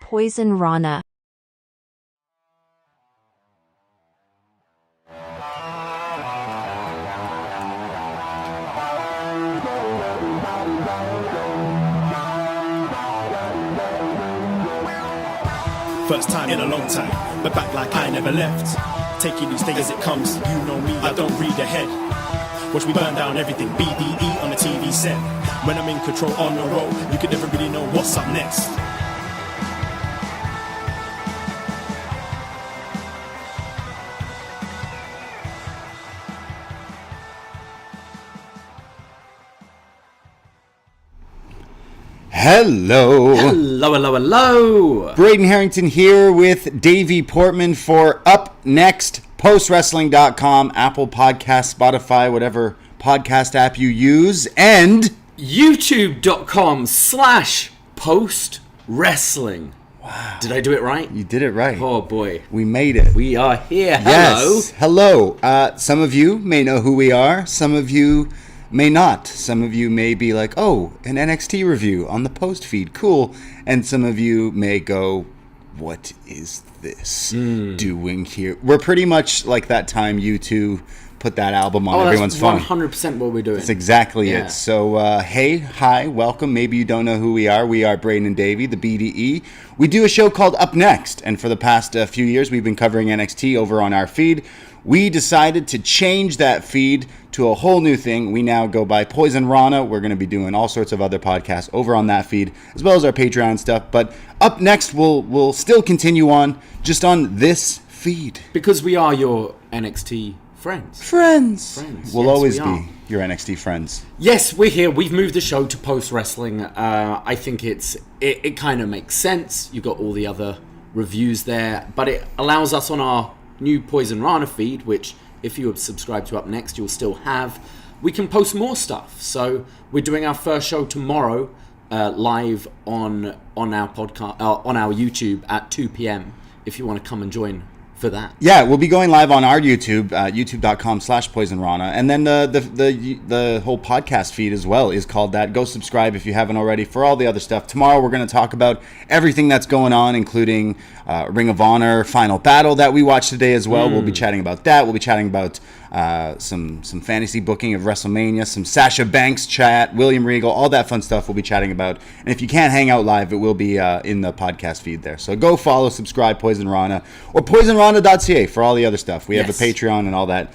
Poisonrana. First time in a long time, but back like I never left. Taking each day as it comes, you know me, I don't read ahead. Watch me burn down everything, BDE on the TV set. When I'm in control on the road, you can never really know what's up next. Hello. Hello, hello, hello. Braden Herrington here with Davie Portman for upNXT, postwrestling.com, Apple Podcast, Spotify, whatever podcast app you use, and youtube.com/postwrestling. Wow. Did I do it right? You did it right. Oh boy. We made it. We are here. Hello. Yes. Hello. Some of you may know who we are. Some of you may not. Some of you may be like, oh, an NXT review on the post feed. Cool. And some of you may go, what is this doing here? We're pretty much like that time you two put that album on everyone's phone. 100% what we're doing. That's exactly it. So, hey, hi, welcome. Maybe you don't know who we are. We are Braden and Davie, the BDE. We do a show called upNXT, and for the past few years, we've been covering NXT over on our feed. We decided to change that feed to a whole new thing. We now go by Poisonrana. We're going to be doing all sorts of other podcasts over on that feed, as well as our Patreon stuff. But upNXT, we'll still continue on just on this feed. Because we are your NXT friends. Friends. We'll Yes, always we be are. your NXT friends. Yes, we're here. We've moved the show to post wrestling. I think it kind of makes sense. You've got all the other reviews there, but it allows us on our new Poisonrana feed, which if you subscribe to upNXT, you'll still have. We can post more stuff. So we're doing our first show tomorrow, live on our podcast, on our YouTube at 2 p.m. If you want to come and join for that. Yeah, we'll be going live on our YouTube, youtube.com/Poisonrana, and then the whole podcast feed as well is called that. Go subscribe if you haven't already for all the other stuff. Tomorrow we're going to talk about everything that's going on, including Ring of Honor Final Battle that we watched today as well. We'll be chatting about that. We'll be chatting about some fantasy booking of WrestleMania, some Sasha Banks chat, William Regal, all that fun stuff we'll be chatting about. And if you can't hang out live, it will be in the podcast feed there. So go follow, subscribe, Poisonrana, or Poisonrana.CA for all the other stuff. We have a Patreon and all that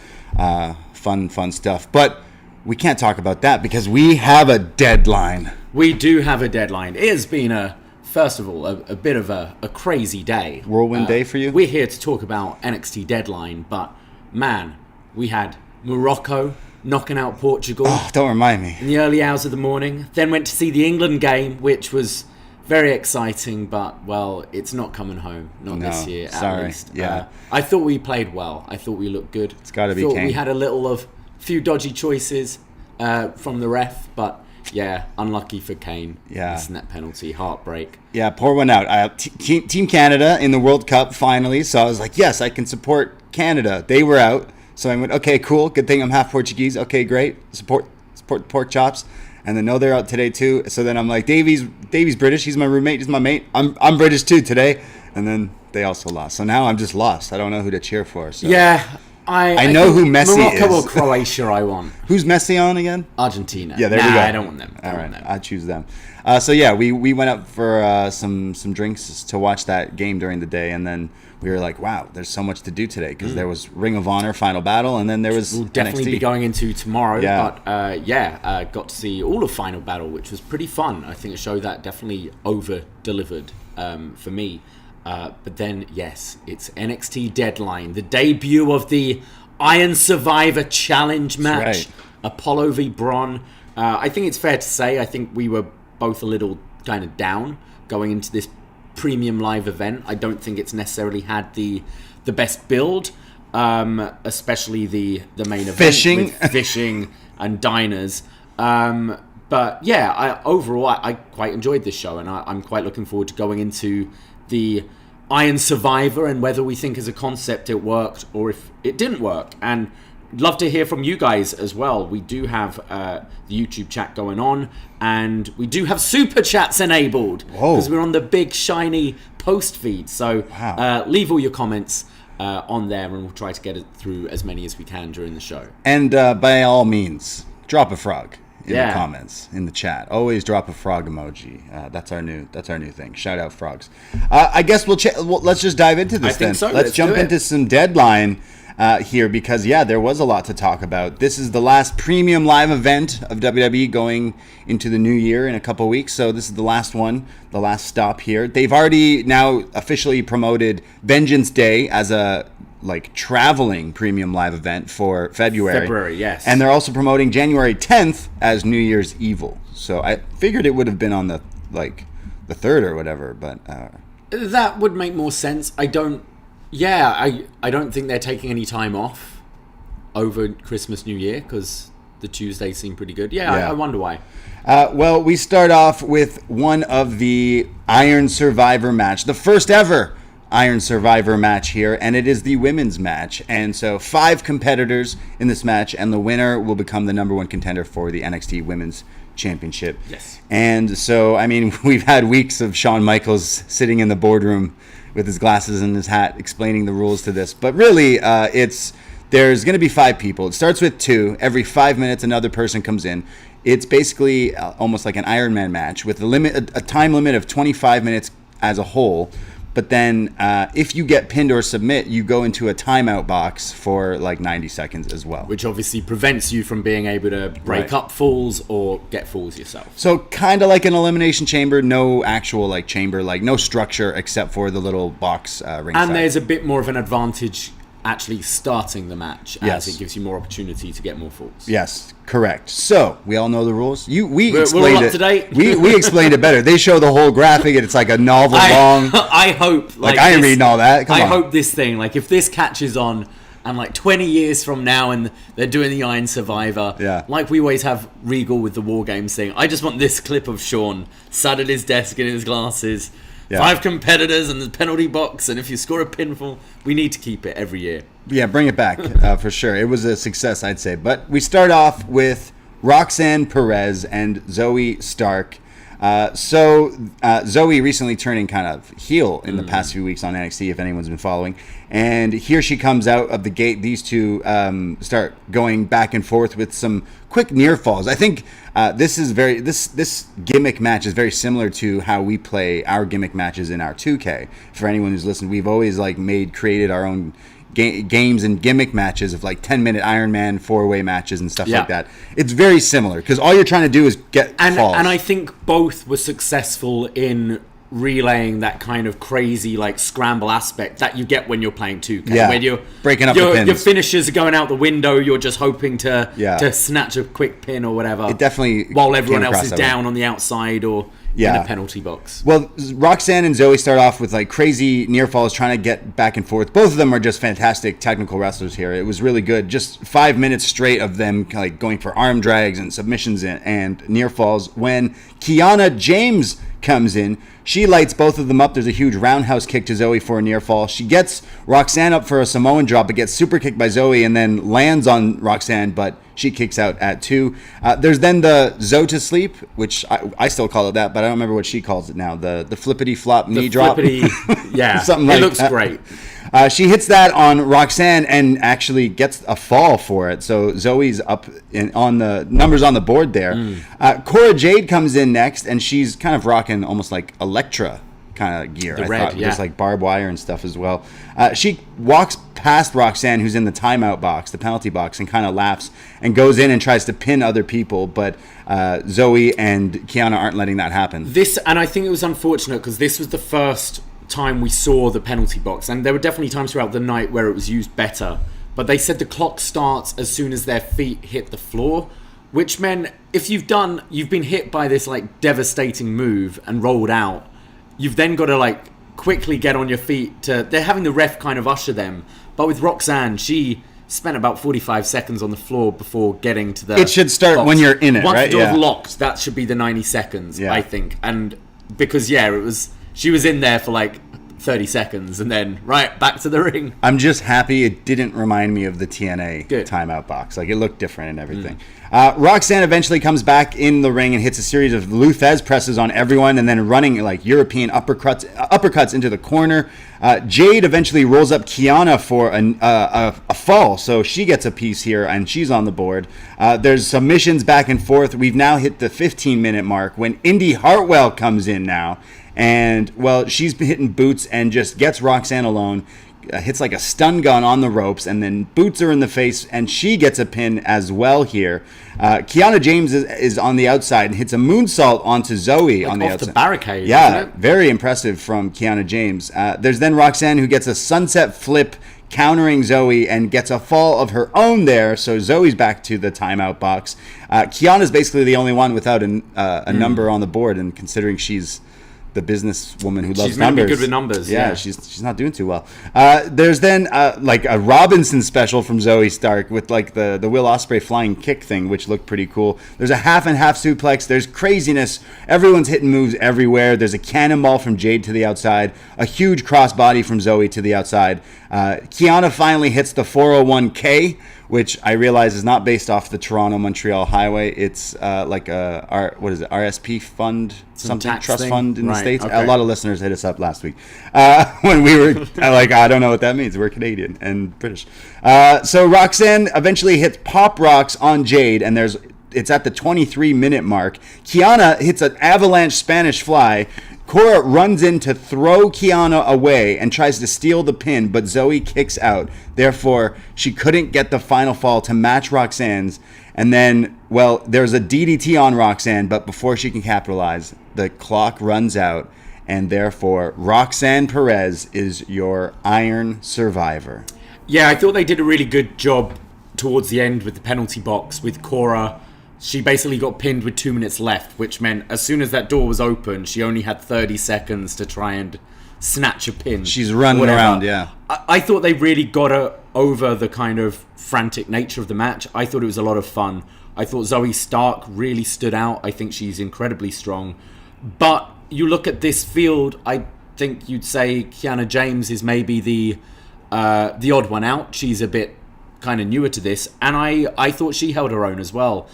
fun stuff. But we can't talk about that because we have a deadline. We do have a deadline. It has been first of all, a bit of a crazy day. Whirlwind day for you? We're here to talk about NXT Deadline, but man, we had Morocco knocking out Portugal. Oh, don't remind me. In the early hours of the morning. Then went to see the England game, which was very exciting, but, well, it's not coming home. Not this year, at least. Yeah. I thought we played well. I thought we looked good. It's got to be Kane. We had a few dodgy choices from the ref, but yeah, unlucky for Kane. Yeah. This net penalty, heartbreak. Yeah, pour one out. Team Canada in the World Cup finally, so I was like, yes, I can support Canada. They were out, so I went, okay, cool, good thing I'm half Portuguese. Okay, great, support the pork chops. And then no, they're out today too. So then I'm like, Davie's British. He's my roommate. He's my mate. I'm British too today. And then they also lost. So now I'm just lost. I don't know who to cheer for. So. Yeah. I know who Messi Morocco is. or Croatia I want. Who's Messi on again? Argentina. Yeah, there we go. I don't want them. All right, I choose them. So yeah, we went up for some drinks to watch that game during the day, and then we were like, wow, there's so much to do today because there was Ring of Honor Final Battle, and then there was we'll definitely NXT. be going into tomorrow. Yeah. But got to see all of Final Battle, which was pretty fun. I think a show that definitely over-delivered for me. But then, yes, it's NXT Deadline, the debut of the Iron Survivor Challenge match. Right. Apollo v. Bron. I think it's fair to say, I think we were both a little kind of down going into this premium live event. I don't think it's necessarily had the best build, especially the main event with fishing and diners. But yeah, overall, I quite enjoyed this show, and I'm quite looking forward to going into the Iron Survivor and whether we think as a concept it worked or if it didn't work. And love to hear from you guys as well. We do have the YouTube chat going on, and we do have super chats enabled because we're on the big shiny post feed. So leave all your comments on there, and we'll try to get it through as many as we can during the show. And by all means, drop a frog in the comments, in the chat. Always drop a frog emoji. That's our new thing. Shout out frogs. I guess let's just dive into this then. So. Let's jump into some Deadline here, because there was a lot to talk about. This is the last premium live event of WWE going into the new year in a couple weeks. So this is the last one, the last stop here. They've already now officially promoted Vengeance Day as a traveling premium live event for February, yes. And they're also promoting January 10th as New Year's Evil. So I figured it would have been on the 3rd or whatever, but that would make more sense. I don't think they're taking any time off over Christmas, New Year, because the Tuesdays seem pretty good. I wonder why. Well, we start off with one of the Iron Survivor match, the first ever Iron Survivor match here, and it is the women's match. And so 5 competitors in this match, and the winner will become the number 1 contender for the NXT Women's Championship. Yes. And so, I mean, we've had weeks of Shawn Michaels sitting in the boardroom with his glasses and his hat explaining the rules to this. But really, there's going to be 5 people. It starts with 2. Every 5 minutes, another person comes in. It's basically almost like an Iron Man match with a time limit of 25 minutes as a whole. But then if you get pinned or submit, you go into a timeout box for 90 seconds as well. Which obviously prevents you from being able to break up falls or get falls yourself. So kind of like an elimination chamber, no actual chamber, no structure except for the little box ringside. And there's a bit more of an advantage actually starting the match, as it gives you more opportunity to get more falls. Yes, correct. So we all know the rules. We explained we're all up to date. we explained it better. They show the whole graphic, and it's like a novel long. I hope I ain't reading all that. Come on. Hope this thing, if this catches on, and 20 years from now, and they're doing the Iron Survivor, we always have Regal with the War Games thing. I just want this clip of Shawn sat at his desk in his glasses. 5 competitors and the penalty box, and if you score a pinfall, we need to keep it every year. Yeah, bring it back for sure. It was a success, I'd say. But we start off with Roxanne, Perez, and Zoey Stark. Zoey recently turning kind of heel in the past few weeks on NXT, if anyone's been following. And here she comes out of the gate. These two start going back and forth with some quick near falls. I think this gimmick match is very similar to how we play our gimmick matches in our 2K. For anyone who's listened, we've always created our own games and gimmick matches of 10-minute Iron Man 4-way matches and stuff like that. It's very similar because all you're trying to do is get falls. And I think both were successful in relaying that kind of crazy scramble aspect that you get when you're playing 2K. Where you're breaking up the pins. Your finishers are going out the window. You're just hoping to snatch a quick pin or whatever. It definitely while everyone else is down on the outside or in a penalty box. Well, Roxanne and Zoey start off with crazy near falls, trying to get back and forth. Both of them are just fantastic technical wrestlers here. It was really good. Just 5 minutes straight of them going for arm drags and submissions and near falls. When Kiana James comes in, she lights both of them up. There's a huge roundhouse kick to Zoey for a near fall. She gets Roxanne up for a Samoan drop, but gets super kicked by Zoey and then lands on Roxanne, but she kicks out at 2. There's then the Zo to sleep, which I still call it that, but I don't remember what she calls it now. The flippity flop knee drop. Something like that. It looks great. She hits that on Roxanne and actually gets a fall for it. So Zoey's up on the numbers on the board there. Cora Jade comes in next, and she's kind of rocking almost like Elektra kind of gear. Just barbed wire and stuff as well. She walks past Roxanne, who's in the timeout box, the penalty box, and kind of laughs and goes in and tries to pin other people, but Zoey and Kiana aren't letting that happen. And I think it was unfortunate because this was the first time we saw the penalty box, and there were definitely times throughout the night where it was used better, but they said the clock starts as soon as their feet hit the floor, which meant if you've been hit by this devastating move and rolled out, you've then got to quickly get on your feet they're having the ref kind of usher them. But with Roxanne, she spent about 45 seconds on the floor before getting to the It should start box. When you're in it, Once right? the door's locked, that should be the 90 seconds, I think. And because, she was in there for 30 seconds, and then right back to the ring. I'm just happy it didn't remind me of the TNA timeout box. Like, it looked different and everything. Roxanne eventually comes back in the ring and hits a series of Luthez presses on everyone, and then running like European uppercuts into the corner. Jade eventually rolls up Kiana for a fall, so she gets a piece here, and she's on the board. There's submissions back and forth. We've now hit the 15-minute mark when Indi Hartwell comes in now. And, well, she's been hitting boots and just gets Roxanne alone, hits like a stun gun on the ropes, and then boots her in the face, and she gets a pin as well here. Kiana James is on the outside and hits a moonsault onto Zoey on the outside. Off the barricade, yeah, isn't it? Very impressive from Kiana James. There's then Roxanne, who gets a sunset flip, countering Zoey, and gets a fall of her own there, so Zoey's back to the timeout box. Kiana's basically the only one without a number on the board, and considering she's the businesswoman who loves she's numbers. She's good with numbers. Yeah, she's not doing too well. There's then like a Robinson special from Zoey Stark with like the Will Ospreay flying kick thing, which looked pretty cool. There's a half and half suplex. There's craziness. Everyone's hitting moves everywhere. There's a cannonball from Jade to the outside. A huge crossbody from Zoey to the outside. Kiana finally hits the 401k, which I realize is not based off the Toronto-Montreal highway. It's like a RSP fund, something trust thing? Fund in the States. Okay. A lot of listeners hit us up last week when we were like, I don't know what that means. We're Canadian and British. So Roxanne eventually hits Pop Rocks on Jade, and it's at the 23-minute mark. Kiana hits an avalanche Spanish fly. Cora runs in to throw Kiana away and tries to steal the pin, but Zoey kicks out. Therefore, she couldn't get the final fall to match Roxanne's. And then, well, there's a DDT on Roxanne, but before she can capitalize, the clock runs out. And therefore, Roxanne Perez is your Iron Survivor. Yeah, I thought they did a really good job towards the end with the penalty box with Cora. She basically got pinned with 2 minutes left, which meant as soon as that door was open, she only had 30 seconds to try and snatch a pin. She's running around, yeah. I thought they really got her over the kind of frantic nature of the match. I thought it was a lot of fun. I thought Zoey Stark really stood out. I think she's incredibly strong. But you look at this field, I think you'd say Kiana James is maybe the odd one out. She's a bit kind of newer to this, and I thought she held her own as well.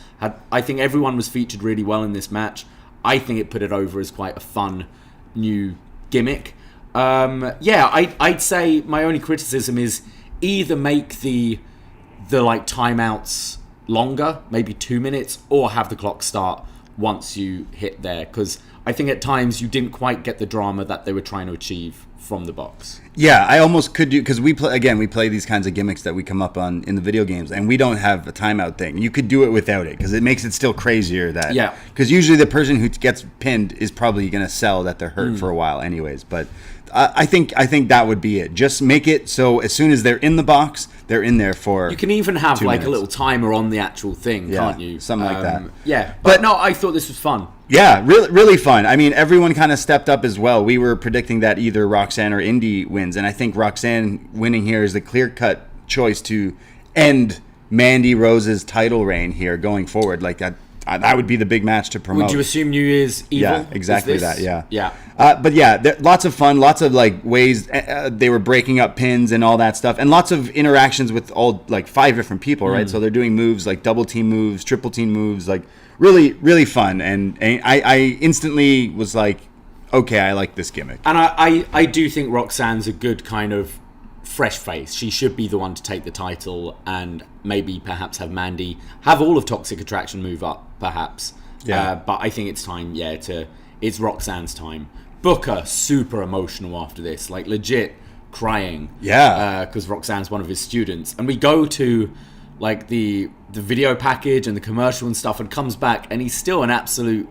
I think everyone was featured really well in this match. I think it put it over as quite a fun new gimmick. I'd say my only criticism is either make the like timeouts longer, maybe 2 minutes, or have the clock start once you hit there, because I think at times you didn't quite get the drama that they were trying to achieve from the box. Yeah, I almost could do, because we play these kinds of gimmicks that we come up on in the video games, and we don't have a timeout thing. You could do it without it, because it makes it still crazier that. Yeah. Because usually the person who gets pinned is probably going to sell that they're hurt for a while, anyways. But I think that would be it. Just make it so as soon as they're in the box, they're in there for. You can even have 2 like minutes. a little timer on the actual thing, can't you? Something like that. Yeah, but no, I thought this was fun. Yeah, really, really fun. I mean, everyone kind of stepped up as well. We were predicting that either Roxanne or Indi wins, and I think Roxanne winning here is the clear-cut choice to end Mandy Rose's title reign here going forward. Like that would be the big match to promote. Would you assume New Year's Evil? Yeah, exactly that. Yeah, yeah. But yeah, lots of fun, lots of like ways they were breaking up pins and all that stuff, and lots of interactions with all like 5 different people, right? So they're doing moves like double team moves, triple team moves, like really, really fun. And I instantly was like, okay, I like this gimmick. And I do think Roxanne's a good kind of fresh face. She should be the one to take the title, and maybe perhaps have Mandy have all of Toxic Attraction move up, perhaps. Yeah. But I think it's time, it's Roxanne's time. Booker, super emotional after this, like legit crying. Yeah. Because Roxanne's one of his students. And we go to like the video package and the commercial and stuff, and comes back and he's still an absolute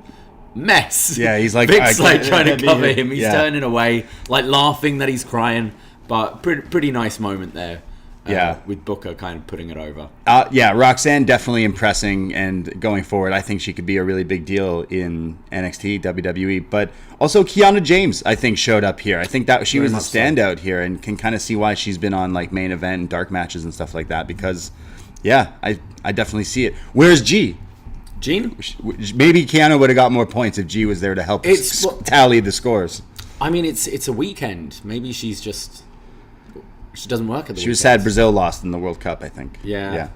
mess. Yeah, he's like... Vic's like trying to cover him. He's Yeah. turning away, like laughing that he's crying. But pretty nice moment there. With Booker kind of putting it over. Yeah, Roxanne definitely impressing, and going forward, I think she could be a really big deal in NXT, WWE. But also Kiana James, I think, showed up here. I think that she was a standout here, and can kind of see why she's been on like main event and dark matches and stuff like that. Because, yeah, I definitely see it. Where's G? Gene? Maybe Kiana would have got more points if G was there to help tally the scores. I mean, it's a weekend. Maybe she doesn't work at the weekend. She was sad Brazil lost in the World Cup, I think. Yeah.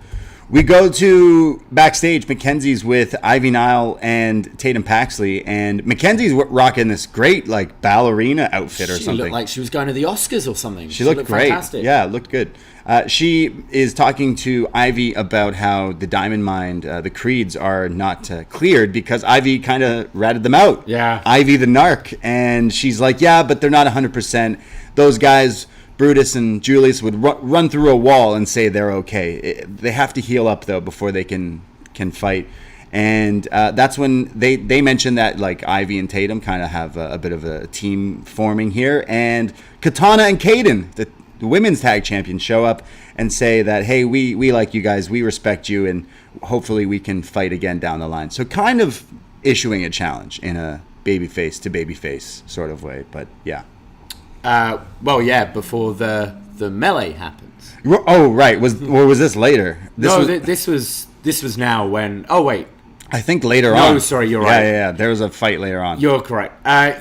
We go to backstage. Mackenzie's with Ivy Nile and Tatum Paxley, and Mackenzie's rocking this great like ballerina outfit or something. She looked like she was going to the Oscars or something. She looked great. Fantastic. Yeah, looked good. She is talking to Ivy about how the Diamond Mine, the Creeds, are not cleared because Ivy kind of ratted them out. Yeah. Ivy the narc. And she's like, yeah, but they're not 100%. Those guys, Brutus and Julius, would run through a wall and say they're okay. They have to heal up, though, before they can fight. And that's when they mentioned that like Ivy and Tatum kind of have a bit of a team forming here. And Katana and Kaden, the women's tag champions, show up and say that, hey, we like you guys, we respect you, and hopefully we can fight again down the line. So kind of issuing a challenge in a babyface to babyface sort of way. But yeah. Before the melee happens. Oh, right. Was this later? This was now when... Oh, wait. I think later on. No, sorry, you're right. Yeah. There was a fight later on. You're correct. I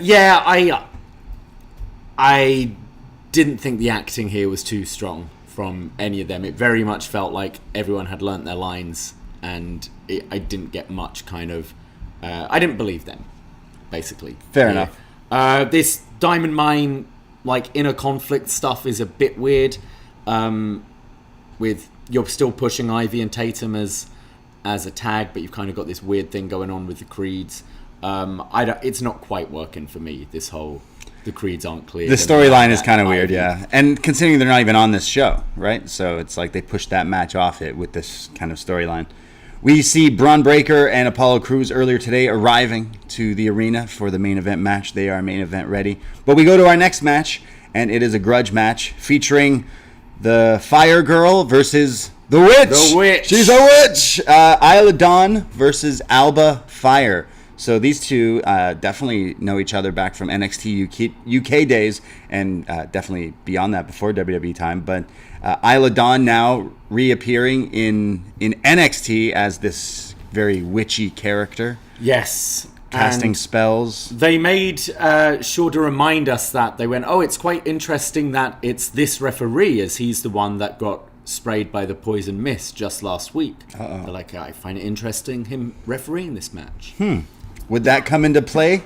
didn't think the acting here was too strong from any of them. It very much felt like everyone had learnt their lines, and I didn't get much kind of... I didn't believe them, basically. Fair enough. This Diamond Mine, like, inner conflict stuff is a bit weird. With you're still pushing Ivy and Tatum as a tag, but you've kind of got this weird thing going on with the Creeds. It's not quite working for me, this whole... The Creeds aren't clear. The storyline is kind of weird, yeah. And considering they're not even on this show, right? So it's like they pushed that match off it with this kind of storyline. We see Bron Breakker and Apollo Crews earlier today arriving to the arena for the main event match. They are main event ready. But we go to our next match, and it is a grudge match featuring the Fyre Girl versus the Witch. The Witch. She's a witch. Isla Dawn versus Alba Fyre. So these two definitely know each other back from NXT UK days, and definitely beyond that before WWE time. But Isla Dawn now reappearing in NXT as this very witchy character. Yes. Casting spells. They made sure to remind us that. They went, it's quite interesting that it's this referee, as he's the one that got sprayed by the poison mist just last week. They're like, I find it interesting him refereeing this match. Would that come into play?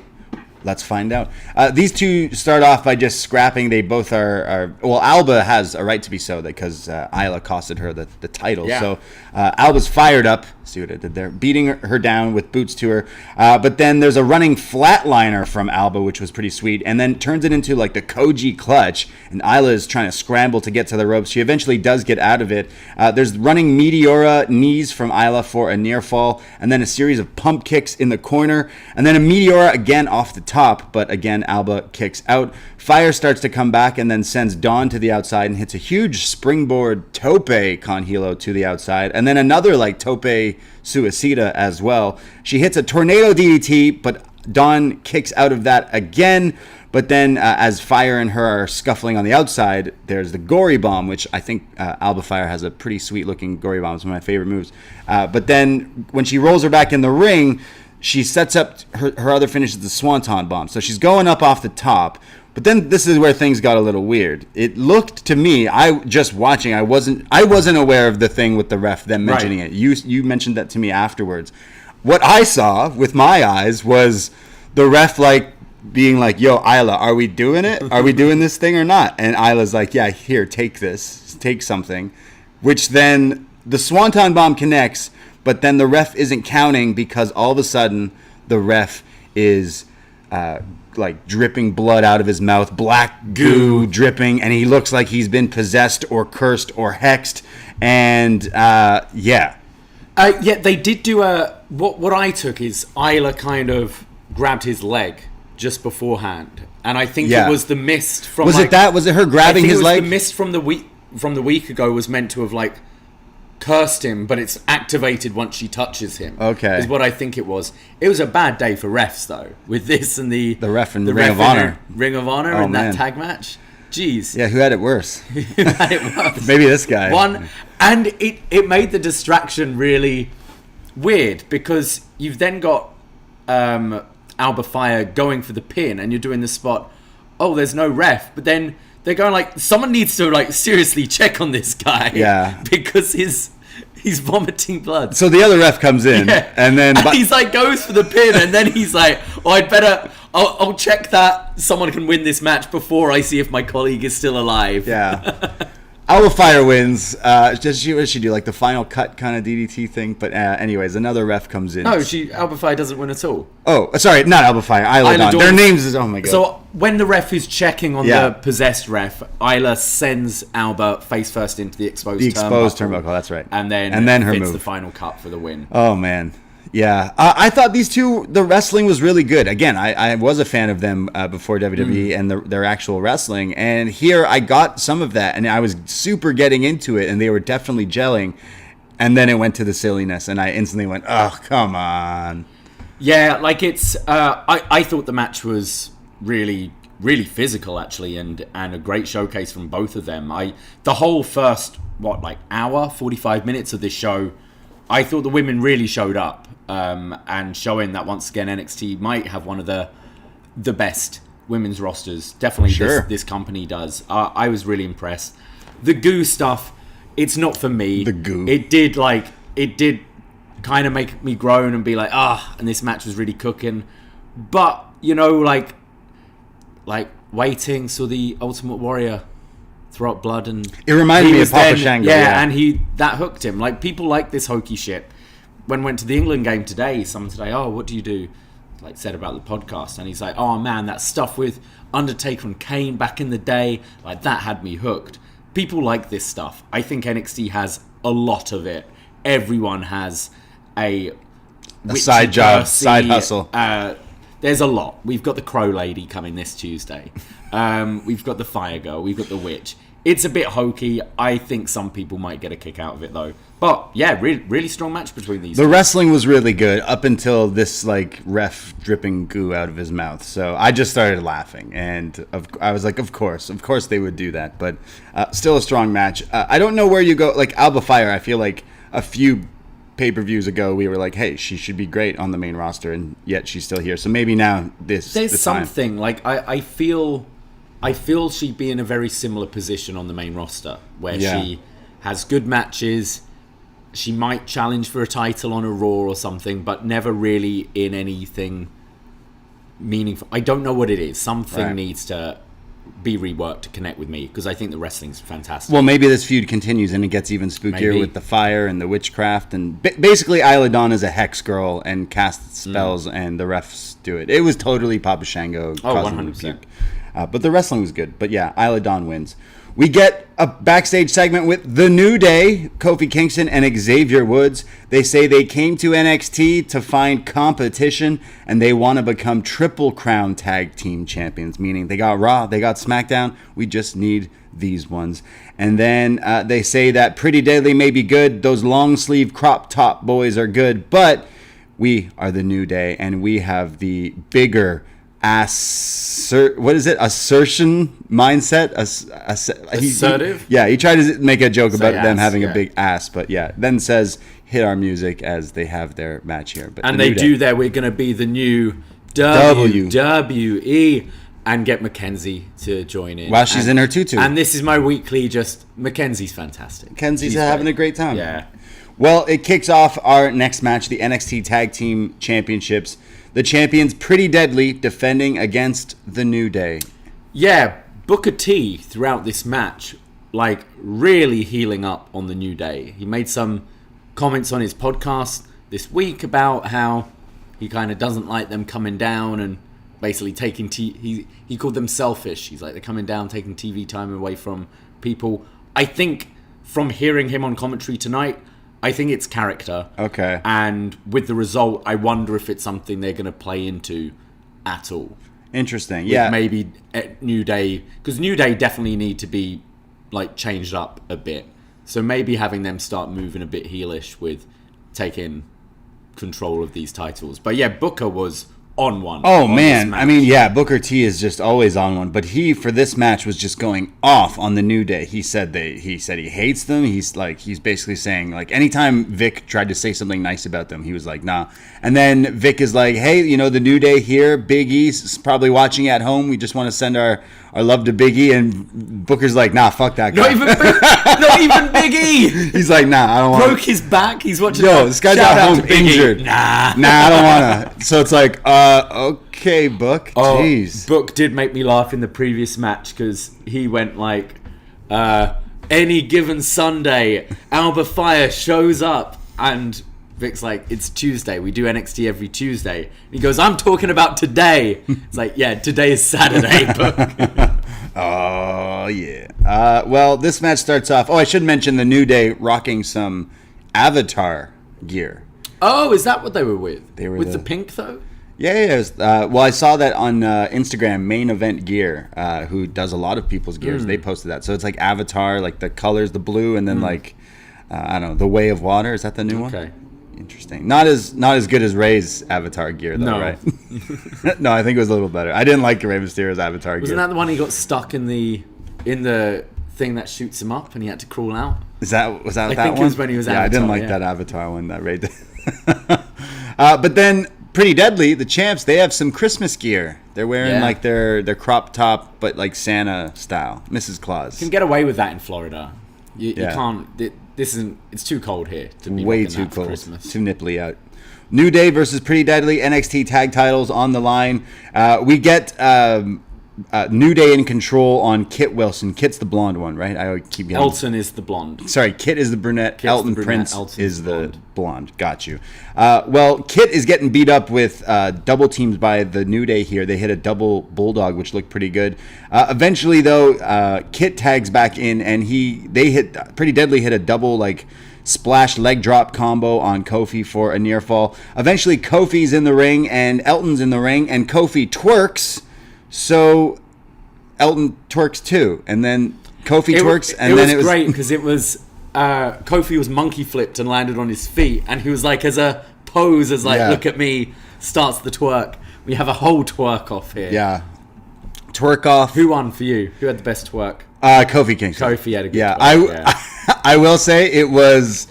Let's find out. These two start off by just scrapping. They both are well, Alba has a right to be so because Isla costed her the title. Yeah. So Alba's fired up. See what I did there? Beating her down with boots to her. But then there's a running flatliner from Alba, which was pretty sweet. And then turns it into like the Koji clutch. And Isla is trying to scramble to get to the ropes. She eventually does get out of it. There's running Meteora knees from Isla for a near fall. And then a series of pump kicks in the corner. And then a Meteora again off the top. But again, Alba kicks out. Fyre starts to come back and then sends Dawn to the outside and hits a huge springboard tope con hilo to the outside. And then another like tope suicida as well. She hits a tornado DDT, but Dawn kicks out of that again. But then as Fyre and her are scuffling on the outside, there's the gory bomb, which I think Alba Fyre has a pretty sweet looking gory bomb. It's one of my favorite moves. But then when she rolls her back in the ring, she sets up her other finish is the Swanton bomb. So she's going up off the top. But then this is where things got a little weird. It looked to me, I wasn't aware of the thing with the ref, them mentioning it. You mentioned that to me afterwards. What I saw with my eyes was the ref like being like, yo, Isla, are we doing it? Are we doing this thing or not? And Isla's like, yeah, here, take this. Take something. Which then the Swanton bomb connects, but then the ref isn't counting because all of a sudden the ref is like dripping blood out of his mouth, black goo dripping, and he looks like he's been possessed or cursed or hexed. And they did do what I took is Isla kind of grabbed his leg just beforehand, and I think it was the mist from. Was it her grabbing his leg? The mist from the week ago was meant to have like cursed him, but it's activated once she touches him. Okay, is what I think it was. It was a bad day for refs though, with this and the ref in the Ring of Honor, in that tag match. Jeez, yeah, who had it worse? Who had it worse? Maybe this guy. And it made the distraction really weird because you've then got Alba Fyre going for the pin, and you're doing the spot. oh, there's no ref. But then they're going like, someone needs to like seriously check on this guy. Yeah. Because he's vomiting blood. So the other ref comes in, and then he's like goes for the pin, and then he's like, "Oh, I'll check that someone can win this match before I see if my colleague is still alive." Yeah. Alba Fyre wins. What does she do? Like the final cut kind of DDT thing? But anyways, another ref comes in. No, Alba Fyre doesn't win at all. Oh, sorry, not Alba Fyre. Isla Dawn. Their names is, oh my god. So when the ref is checking on the possessed ref, Isla sends Alba face first into the exposed turnbuckle. That's right. And then her fits move. the final cut for the win. Oh man. Yeah, I thought these two, the wrestling was really good. Again, I was a fan of them before WWE and their actual wrestling. And here I got some of that, and I was super getting into it, and they were definitely gelling. And then it went to the silliness, and I instantly went, oh, come on. Yeah, like it's, I thought the match was really, really physical, actually, and a great showcase from both of them. The whole first, hour, 45 minutes of this show, I thought the women really showed up. And showing that once again NXT might have one of the best women's rosters. Definitely this company does. I was really impressed. The goo stuff, it's not for me. The goo. It did kind of make me groan and be like, and this match was really cooking. But, like waiting, saw the Ultimate Warrior throw up blood, and it reminded me of Papa Shango. Yeah, and that hooked him. Like, people like this hokey shit. When went to the England game today, someone today, what do you do? Like, said about the podcast, and he's like, oh man, that stuff with Undertaker and Kane back in the day, like that had me hooked. People like this stuff. I think NXT has a lot of it. Everyone has a side job, side hustle. There's a lot. We've got the Crow Lady coming this Tuesday. We've got the Fire Girl. We've got the Witch. It's a bit hokey. I think some people might get a kick out of it, though. But, yeah, really, really strong match between these two. Wrestling was really good up until this, ref dripping goo out of his mouth. So I just started laughing. And I was like, of course they would do that. But still a strong match. I don't know where you go. Like, Alba Fyre, I feel like a few pay-per-views ago, we were like, hey, she should be great on the main roster. And yet she's still here. So maybe now there's something. Like, I feel she'd be in a very similar position on the main roster, where she has good matches. She might challenge for a title on a Raw or something, but never really in anything meaningful. I don't know what it is. Something needs to be reworked to connect with me, because I think the wrestling's fantastic. Well, maybe this feud continues and it gets even spookier with the fire and the witchcraft. And basically, Isla Dawn is a hex girl and casts spells, and the refs do it. It was totally Papa Shango. Oh, 100%. But the wrestling was good. But yeah, Isla Dawn wins. We get a backstage segment with The New Day, Kofi Kingston and Xavier Woods. They say they came to NXT to find competition, and they want to become Triple Crown Tag Team Champions, meaning they got Raw, they got SmackDown. We just need these ones. And then they say that Pretty Deadly may be good. Those long sleeve crop top boys are good, but we are The New Day, and we have the bigger assertion mindset. Assertive? He tried to make a joke about them having a big ass, but then says hit our music as they have their match here. But and they do that. We're going to be the new WWE and get Mackenzie to join in. While she's in her tutu. And this is my weekly Mackenzie's fantastic. Mackenzie's having a great time. Yeah. Well, it kicks off our next match, the NXT Tag Team Championships. The champions, Pretty Deadly, defending against The New Day. Yeah, Booker T, throughout this match, really healing up on The New Day. He made some comments on his podcast this week about how he kind of doesn't like them coming down and basically taking... He called them selfish. He's like, they're coming down, taking TV time away from people. I think, from hearing him on commentary tonight, I think it's character. Okay. And with the result, I wonder if it's something they're going to play into at all. Interesting. Yeah. Maybe at New Day, because New Day definitely need to be changed up a bit. So maybe having them start moving a bit heelish with taking control of these titles. But yeah, Booker was on one. Oh man, I mean, yeah, Booker T is just always on one, but he for this match was just going off on the New Day. He said he hates them. He's basically saying like anytime Vic tried to say something nice about them, he was like nah. And then Vic is like, hey, you know, the New Day here, Big E's probably watching at home. We just want to send our love to Big E, and Booker's like, nah, fuck that guy. Not even Big E. He's like, nah, I don't want. Broke his back. He's watching. Yo, this guy's at home injured. Nah, I don't wanna. So it's like, okay, Book. Jeez. Book did make me laugh in the previous match because he went like, any given Sunday, Alba Fyre shows up, and Vic's like, it's Tuesday. We do NXT every Tuesday. And he goes, I'm talking about today. It's like, yeah, today is Saturday, Book. Oh, yeah. Well, this match starts off... Oh, I should mention the New Day rocking some Avatar gear. Oh, is that what they were with? They were with the pink, though? Yeah. Well, I saw that on Instagram, Main Event Gear, who does a lot of people's gears. They posted that. So it's like Avatar, like the colors, the blue, and then like, I don't know, the Way of Water. Is that the new one? Okay. Interesting. Not as good as Ray's Avatar gear, though, right? No, I think it was a little better. I didn't like Rey Mysterio's Avatar gear. Wasn't that the one he got stuck in the thing that shoots him up and he had to crawl out? Was that that one? I think it was when he was Avatar. I didn't like that Avatar one that Ray did. But then Pretty Deadly, the champs, they have some Christmas gear. They're wearing like their crop top, but like Santa style, Mrs. Claus. You can get away with that in Florida. You can't. This isn't. It's too cold here to be way too that for cold. Christmas. Too nipply out. New Day versus Pretty Deadly, NXT tag titles on the line. We get New Day in control on Kit Wilson. Kit's the blonde one, right? I keep getting... Elton is the blonde. Sorry, Kit is the brunette. Kit's Elton the brunette, Prince Elton's is the blonde. blonde. Got you. Well, Kit is getting beat up with double teams by the New Day here. They hit a double bulldog, which looked pretty good. Eventually, though, Kit tags back in, and Pretty Deadly hit a double like splash leg drop combo on Kofi for a near fall. Eventually, Kofi's in the ring and Elton's in the ring, and Kofi twerks. So Elton twerks too, and then Kofi twerks, and then it was great because it was Kofi was monkey flipped and landed on his feet, and he was like as a pose, as like look at me, starts the twerk. We have a whole twerk off here. Yeah, twerk off. Who won for you? Who had the best twerk? Kofi Kingston. Kofi had a good twerk. I will say it was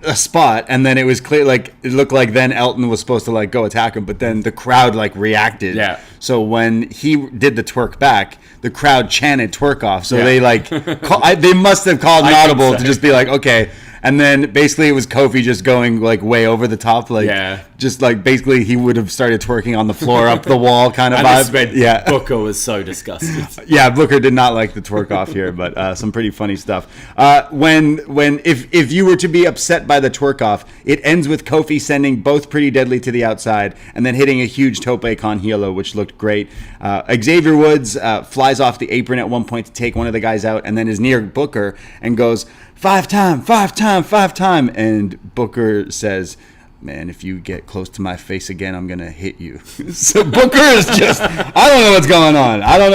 a spot, and then it was clear, like it looked like then Elton was supposed to like go attack him, but then the crowd like reacted. Yeah. So when he did the twerk back, the crowd chanted twerk off. So they like they must have called an audible to just be like, okay. And then basically it was Kofi just going like way over the top, like just like basically he would have started twerking on the floor up the wall kind of vibe. Booker was so disgusted. Booker did not like the twerk off here, but some pretty funny stuff. If you were to be upset by the twerk off, it ends with Kofi sending both Pretty Deadly to the outside and then hitting a huge tope con hilo, which looked great. Xavier Woods flies off the apron at one point to take one of the guys out, and then is near Booker and goes, five time. And Booker says, man, if you get close to my face again, I'm going to hit you. So Booker is just, I don't know what's going on. I don't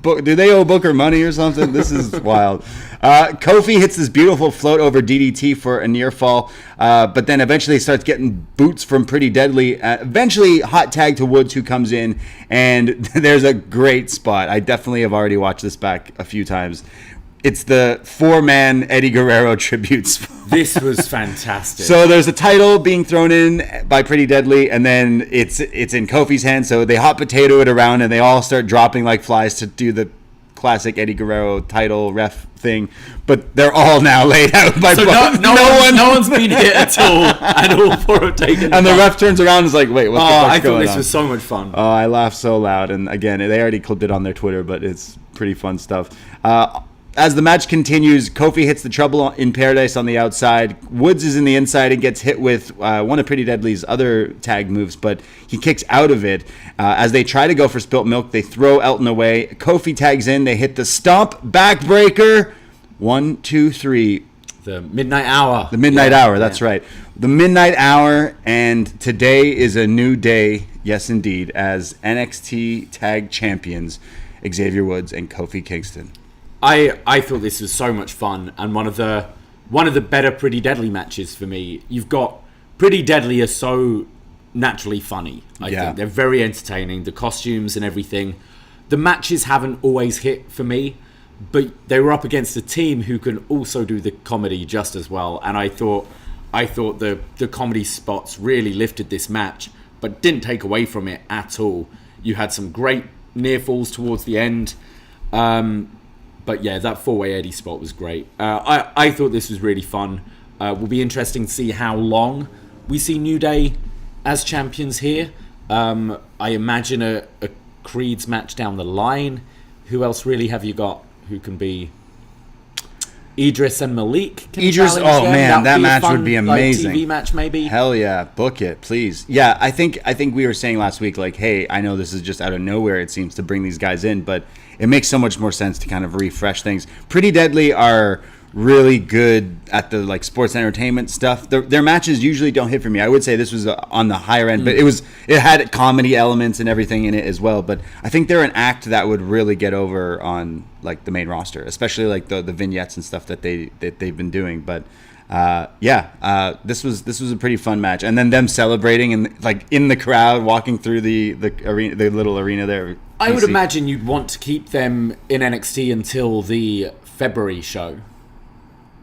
know. Do they owe Booker money or something? This is wild. Kofi hits this beautiful float over DDT for a near fall, but then eventually starts getting boots from Pretty Deadly. Eventually hot tag to Woods, who comes in, and there's a great spot. I definitely have already watched this back a few times. It's the 4-man Eddie Guerrero tribute spot. This was fantastic. So there's a title being thrown in by Pretty Deadly, and then it's in Kofi's hand. So they hot potato it around, and they all start dropping like flies to do the classic Eddie Guerrero title ref thing. But they're all now laid out by no one's been hit at all, and all four have taken. And the ref turns around and is like, "Wait, what the fuck's going on?" I thought this was so much fun. Oh, I laughed so loud, and again, they already clipped it on their Twitter, but it's pretty fun stuff. As the match continues, Kofi hits the Trouble in Paradise on the outside. Woods is in the inside and gets hit with one of Pretty Deadly's other tag moves, but he kicks out of it. As they try to go for Spilt Milk, they throw Elton away. Kofi tags in. They hit the Stomp Backbreaker. 1, 2, 3. The Midnight Hour. The Midnight Hour, that's right. The Midnight Hour, and today is a new day, yes indeed, as NXT Tag Champions, Xavier Woods and Kofi Kingston. I thought this was so much fun, and one of the better Pretty Deadly matches for me. You've got Pretty Deadly are so naturally funny. I think they're very entertaining. The costumes and everything. The matches haven't always hit for me, but they were up against a team who can also do the comedy just as well. And I thought the comedy spots really lifted this match, but didn't take away from it at all. You had some great near falls towards the end. But yeah, that 4-way Eddie spot was great. I thought this was really fun. Will be interesting to see how long we see New Day as champions here. I imagine a Creed's match down the line. Who else really have you got who can be... Idris and Malik can Idris, challenge them? Man, that be a match fun, would be amazing. TV match maybe. Hell yeah, book it, please. Yeah, I think we were saying last week, like, hey, I know this is just out of nowhere. It seems to bring these guys in, but it makes so much more sense to kind of refresh things. Pretty Deadly are really good at the like sports entertainment stuff. Their matches usually don't hit for me. I would say this was on the higher end, but it had comedy elements and everything in it as well. But I think they're an act that would really get over on like the main roster, especially like the vignettes and stuff that they've been doing. But this was a pretty fun match, and then them celebrating and like in the crowd, walking through the arena, the little arena there. I would imagine you'd want to keep them in NXT until the February show,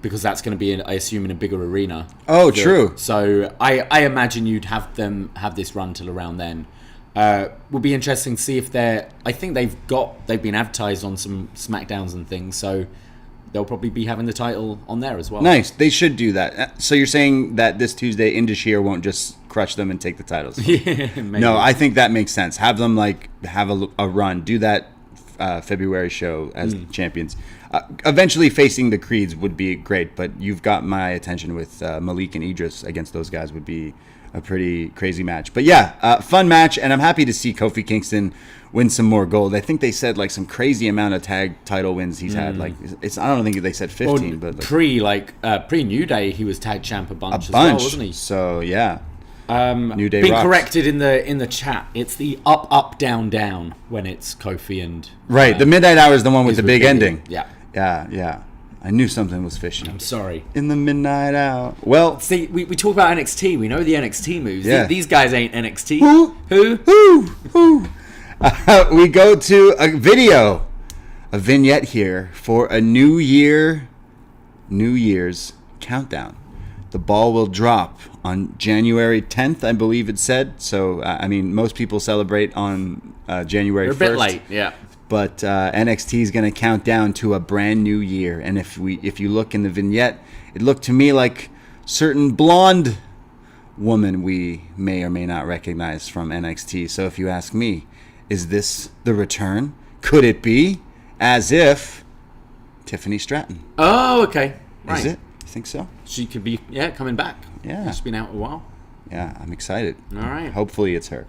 because that's going to be, I assume, in a bigger arena. Oh, true. So I imagine you'd have them have this run till around then. Will be interesting to see if I think they've been advertised on some SmackDowns and things, so they'll probably be having the title on there as well. Nice. They should do that. So you're saying that this Tuesday, Indi won't just crush them and take the titles? Yeah, maybe. No, I think that makes sense. Have them like have a run. Do that February show as champions. Eventually facing the Creeds would be great, but you've got my attention with Malik and Idris against those guys would be a pretty crazy match. But yeah, fun match, and I'm happy to see Kofi Kingston win some more gold. I think they said like some crazy amount of tag title wins he's had. Like I don't think they said 15, but like, pre New Day he was tag champ a bunch as well, wasn't he? So yeah. New Day being rocks. Corrected in the chat. It's the up down down when it's Kofi and right. The midnight hour is the one with the big ending. Yeah. I knew something was fishy. I'm sorry. In the midnight hour. Well, see, we talk about NXT. We know the NXT moves. Yeah. These guys ain't NXT. Who? We go to a vignette here for a New Year's countdown. The ball will drop on January 10th, I believe it said. So, I mean, most people celebrate on January 1st. They're a bit late, yeah. But NXT is going to count down to a brand new year. And if you look in the vignette, it looked to me like certain blonde woman we may or may not recognize from NXT. So if you ask me, is this the return? Could it be? As if Tiffany Stratton. Oh, okay. Right. Is it? You think so? She could be, coming back. Yeah. She's been out a while. Yeah, I'm excited. All right. Hopefully it's her.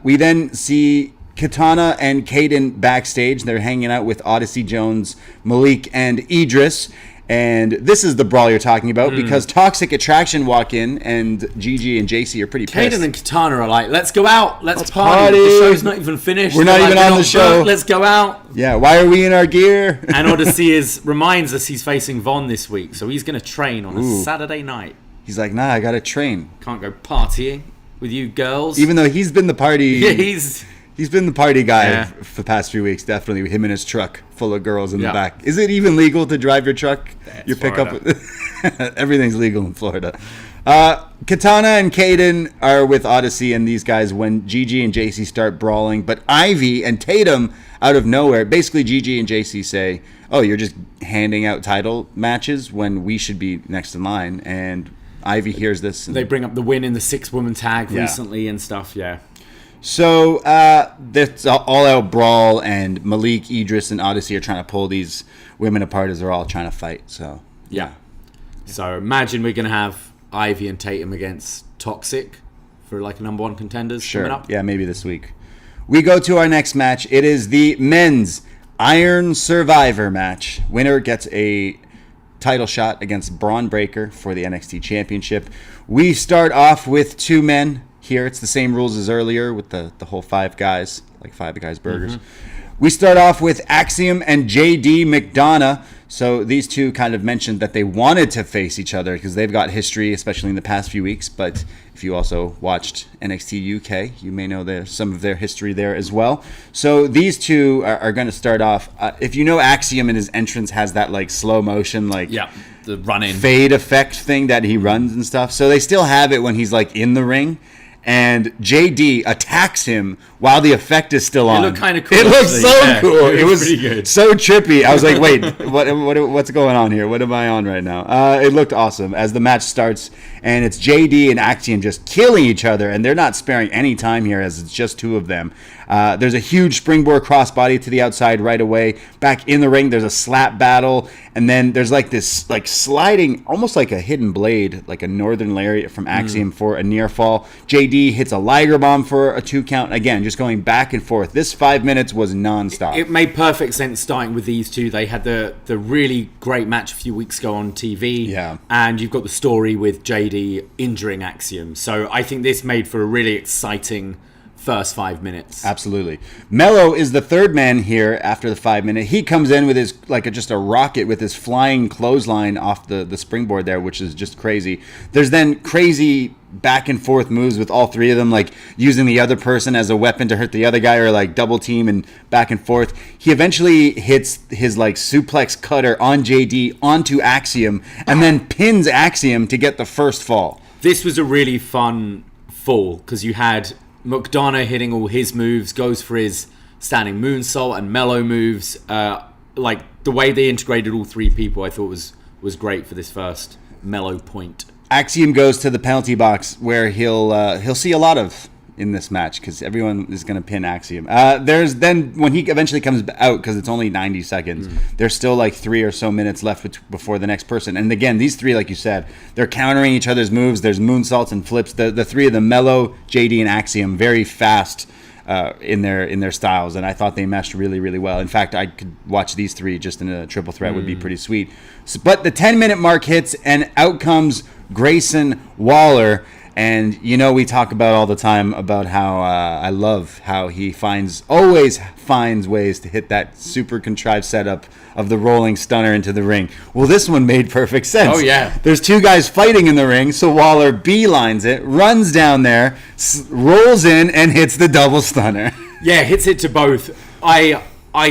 We then see Kitana and Kaden backstage. They're hanging out with Odyssey Jones, Malik, and Idris. And this is the brawl you're talking about because Toxic Attraction walk in and Gigi and JC are pretty pissed. Kaden and Kitana are like, let's go out, let's party. The show's not even finished. We're not even on the show. Let's go out. Yeah, why are we in our gear? And Odyssey reminds us he's facing Von this week, so he's going to train on a Saturday night. He's like, nah, I got to train. Can't go partying with you girls. Even though he's been the party... Yeah, He's been the party guy for the past few weeks, definitely, with him in his truck full of girls in the back. Is it even legal to drive your truck? That's your pickup? Everything's legal in Florida. Kitana and Kaden are with Odyssey and these guys when Gigi and JC start brawling. But Ivy and Tatum, out of nowhere, basically Gigi and JC say, oh, you're just handing out title matches when we should be next in line. And Ivy hears this. And they bring up the win in the 6-woman tag recently and stuff, So, that's all-out brawl, and Malik, Idris, and Odyssey are trying to pull these women apart as they're all trying to fight, so... Yeah. So, imagine we're going to have Ivy and Tatum against Toxic for, like, number one contenders coming up. Yeah, maybe this week. We go to our next match. It is the men's Iron Survivor match. Winner gets a title shot against Bron Breakker for the NXT Championship. We start off with two men. Here, it's the same rules as earlier with the whole Five Guys burgers. We start off with Axiom and JD McDonagh So these two kind of mentioned that they wanted to face each other because they've got history, especially in the past few weeks. But if you also watched NXT UK, you may know some of their history there as well. So these two are going to start off. If you know Axiom in his entrance has that like slow motion, like the run-in fade effect thing that he runs and stuff. So they still have it when he's like in the ring. And JD attacks him while the effect is still on. It looked kind of cool. It looked so cool. It was pretty good. So trippy. I was like, wait, what's going on here? What am I on right now? It looked awesome as the match starts, and it's JD and Axiom just killing each other, and they're not sparing any time here as it's just two of them. There's a huge springboard crossbody to the outside right away. Back in the ring, there's a slap battle, and then there's like this like sliding, almost like a hidden blade, like a northern lariat from Axiom for a near fall. JD hits a Liger bomb for a 2 count. Again, just going back and forth. This 5 minutes was nonstop. It made perfect sense starting with these two. They had the really great match a few weeks ago on TV. Yeah. And you've got the story with JD injuring Axiom. So I think this made for a really exciting first 5 minutes. Absolutely. Mello is the third man here after the 5 minute. He comes in with his just a rocket with his flying clothesline off the springboard there, which is just crazy. There's then crazy back and forth moves with all three of them, like using the other person as a weapon to hurt the other guy or like double team and back and forth. He eventually hits his like suplex cutter on JD onto Axiom and then pins Axiom to get the first fall. This was a really fun fall because you had McDonagh hitting all his moves, goes for his standing moonsault and Mello moves. Like the way they integrated all three people, I thought was great for this first Mello point. Axiom goes to the penalty box where he'll see a lot of in this match because everyone is going to pin Axiom. There's then when he eventually comes out because it's only 90 seconds. There's still like 3 or so minutes left before the next person. And again, these three, like you said, they're countering each other's moves. There's moonsaults and flips. The three of them, Mello, JD, and Axiom, very fast in their styles, and I thought they meshed really, really well. In fact, I could watch these three just in a triple threat would be pretty sweet. But the 10-minute mark hits, and out comes Grayson Waller. And, we talk about all the time about how I love how he always finds ways to hit that super contrived setup of the rolling stunner into the ring. Well, this one made perfect sense. Oh, yeah. There's two guys fighting in the ring, so Waller beelines it, runs down there, rolls in, and hits the double stunner. Yeah, hits it to both. I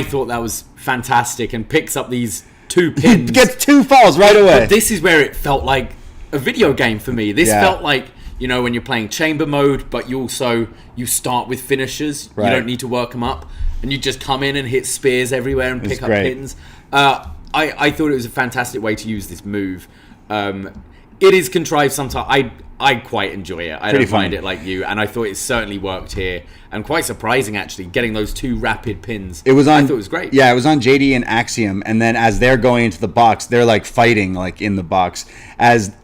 thought that was fantastic and picks up these 2 pins. Gets 2 falls right away. But this is where it felt like a video game for me. This felt like, when you're playing chamber mode, but you start with finishers. Right. You don't need to work them up. And you just come in and hit spears everywhere and pick up pins. I thought it was a fantastic way to use this move. It is contrived sometimes. I quite enjoy it. I don't find it like you. And I thought it certainly worked here. And quite surprising, actually, getting those 2 rapid pins. I thought it was great. Yeah, it was on JD and Axiom. And then as they're going into the box, they're like fighting like in the box. As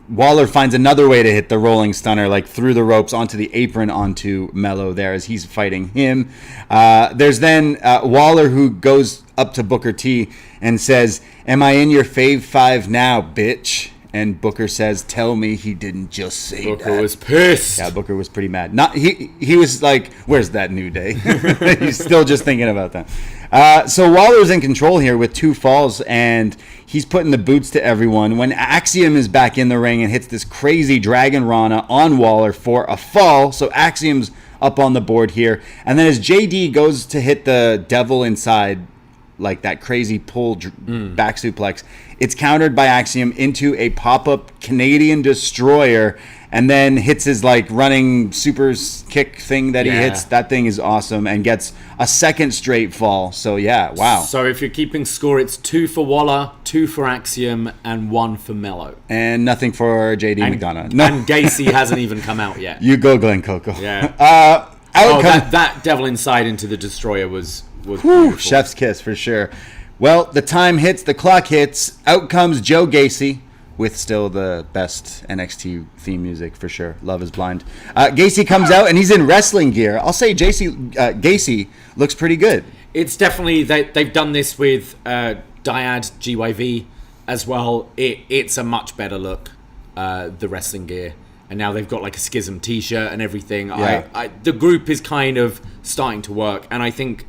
Waller finds another way to hit the rolling stunner, like through the ropes onto the apron onto Mello there as he's fighting him. There's then Waller who goes up to Booker T and says, "Am I in your fave 5 now, bitch?" And Booker says, "Tell me he didn't just say that." Booker was pissed. Yeah, Booker was pretty mad. He was like, "Where's that New Day?" He's still just thinking about that. So Waller's in control here with 2 falls, and he's putting the boots to everyone. When Axiom is back in the ring and hits this crazy Dragon Rana on Waller for a fall, so Axiom's up on the board here. And then as JD goes to hit the devil inside, like that crazy pull back suplex, it's countered by Axiom into a pop-up Canadian Destroyer, and then hits his like running super kick thing that he hits. That thing is awesome and gets a second straight fall. So yeah, wow. So if you're keeping score, it's 2 for Waller, 2 for Axiom, and 1 for Mello. And nothing for JD McDonagh. No. And Gacy hasn't even come out yet. You go, Glenn Coco. Yeah. That devil inside into the Destroyer was beautiful. Chef's kiss for sure. Well, the time hits, the clock hits. Out comes Joe Gacy with still the best NXT theme music for sure. Love is Blind. Gacy comes out and he's in wrestling gear. I'll say Gacy looks pretty good. It's definitely they've done this with Dyad GYV as well. It's a much better look, the wrestling gear. And now they've got like a Schism t-shirt and everything. Yeah. The group is kind of starting to work, and I think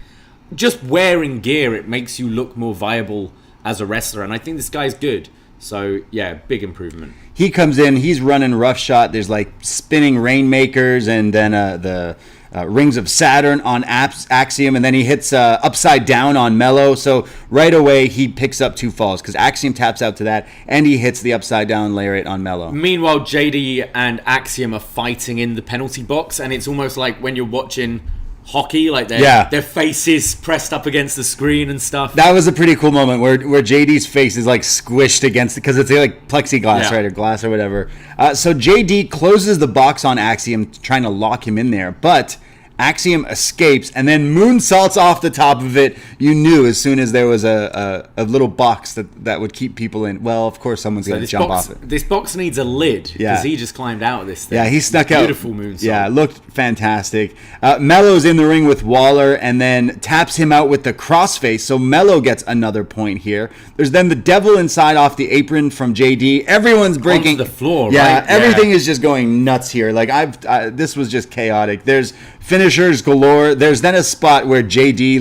just wearing gear, it makes you look more viable as a wrestler, and I think this guy's good. So yeah, big improvement. He comes in, he's running roughshod. There's like spinning rainmakers, and then the Rings of Saturn on Axiom, and then he hits upside down on Melo. So right away he picks up 2 falls because Axiom taps out to that, and he hits the upside down lariat on Melo. Meanwhile, Jade and Axiom are fighting in the penalty box, and it's almost like when you're watching hockey, like their faces pressed up against the screen and stuff. That was a pretty cool moment where JD's face is like squished against it because it's like plexiglass, right, or glass or whatever. So JD closes the box on Axiom, trying to lock him in there, but Axiom escapes and then moonsaults off the top of it. You knew as soon as there was a little box that would keep people in. Well, of course, someone's going to jump off it. This box needs a lid because he just climbed out of this thing. Yeah, he snuck out. Beautiful moonsault. Yeah, looked fantastic. Melo's in the ring with Waller and then taps him out with the crossface. So Melo gets another point here. There's then the devil inside off the apron from JD. Everyone's breaking onto the floor. Yeah, right? Everything is just going nuts here. Like this was just chaotic. There's finishers galore. There's then a spot where JD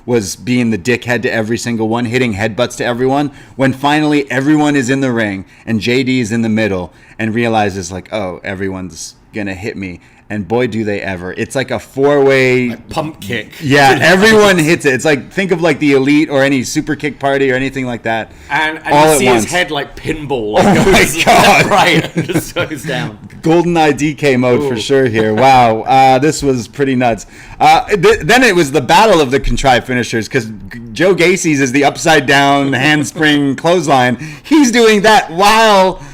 was being the dickhead to every single one, hitting headbutts to everyone, when finally everyone is in the ring and JD is in the middle and realizes oh, everyone's gonna hit me. And boy, do they ever. It's like a 4-way pump kick. Yeah, everyone hits it. It's like, think of like the Elite or any super kick party or anything like that. And all you see once. his head like pinball. Oh my God. Right, and just goes down. Golden DK mode for sure here. Wow, this was pretty nuts. Then it was the battle of the contrived finishers because Joe Gacy's is the upside down handspring clothesline. He's doing that while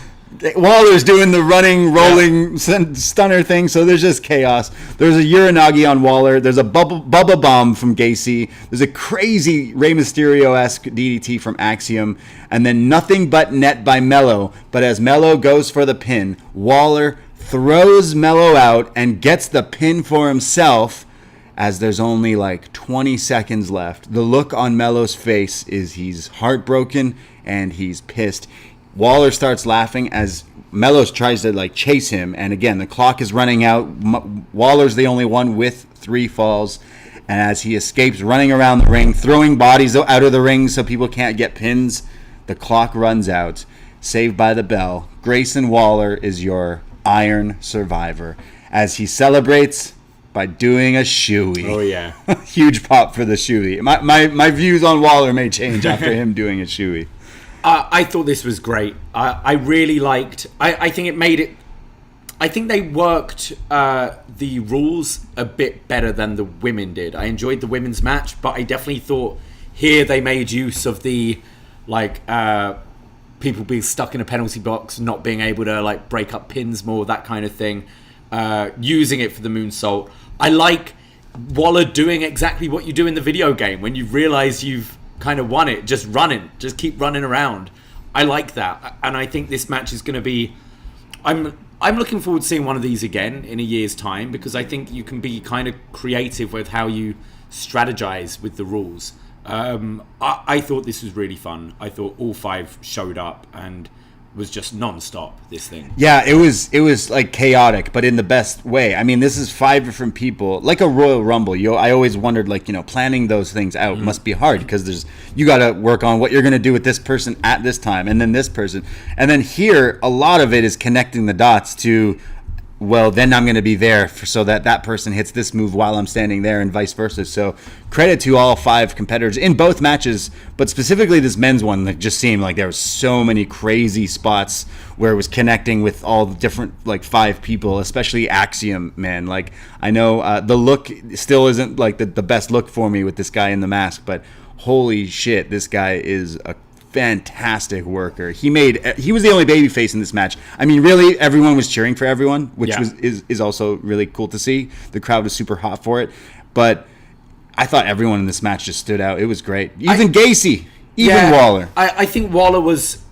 Waller's doing the running, rolling stunner thing, so there's just chaos. There's a Uranagi on Waller. There's a Bubba Bomb from Gacy. There's a crazy Rey Mysterio-esque DDT from Axiom. And then nothing but net by Melo. But as Melo goes for the pin, Waller throws Melo out and gets the pin for himself as there's only 20 seconds left. The look on Melo's face is he's heartbroken and he's pissed. Waller starts laughing as Melo tries to chase him, and again the clock is running out. Waller's the only one with 3 falls, and as he escapes running around the ring, throwing bodies out of the ring so people can't get pins, the clock runs out. Saved by the bell. Grayson Waller is your Iron Survivor as he celebrates by doing a shoey. Oh yeah, huge pop for the shoey. My views on Waller may change after him doing a shoey. I thought this was great. I really liked. I think it made it. I think they worked the rules a bit better than the women did. I enjoyed the women's match, but I definitely thought here they made use of the people being stuck in a penalty box, not being able to break up pins more, that kind of thing. Using it for the moonsault. I like Waller doing exactly what you do in the video game when you realize you've kind of won it, just keep running around. I like that, and I think this match is going to be. I'm looking forward to seeing one of these again in a year's time because I think you can be kind of creative with how you strategize with the rules. I thought this was really fun. I thought all 5 showed up and was just non-stop, this thing. Yeah, it was chaotic, but in the best way. I mean, this is 5 different people, like a Royal Rumble. I always wondered, planning those things out must be hard because you got to work on what you're going to do with this person at this time, and then this person, and then here a lot of it is connecting the dots to. Well, then I'm going to be there so that person hits this move while I'm standing there and vice versa. So credit to all 5 competitors in both matches, but specifically this men's one that just seemed like there was so many crazy spots where it was connecting with all the different 5 people, especially Axiom, man. I know the look still isn't the best look for me with this guy in the mask, but holy shit, this guy is a fantastic worker. He was the only babyface in this match. I mean, really, everyone was cheering for everyone, which is also really cool to see. The crowd was super hot for it, but I thought everyone in this match just stood out. It was great. Even Gacy, Waller. I think Waller was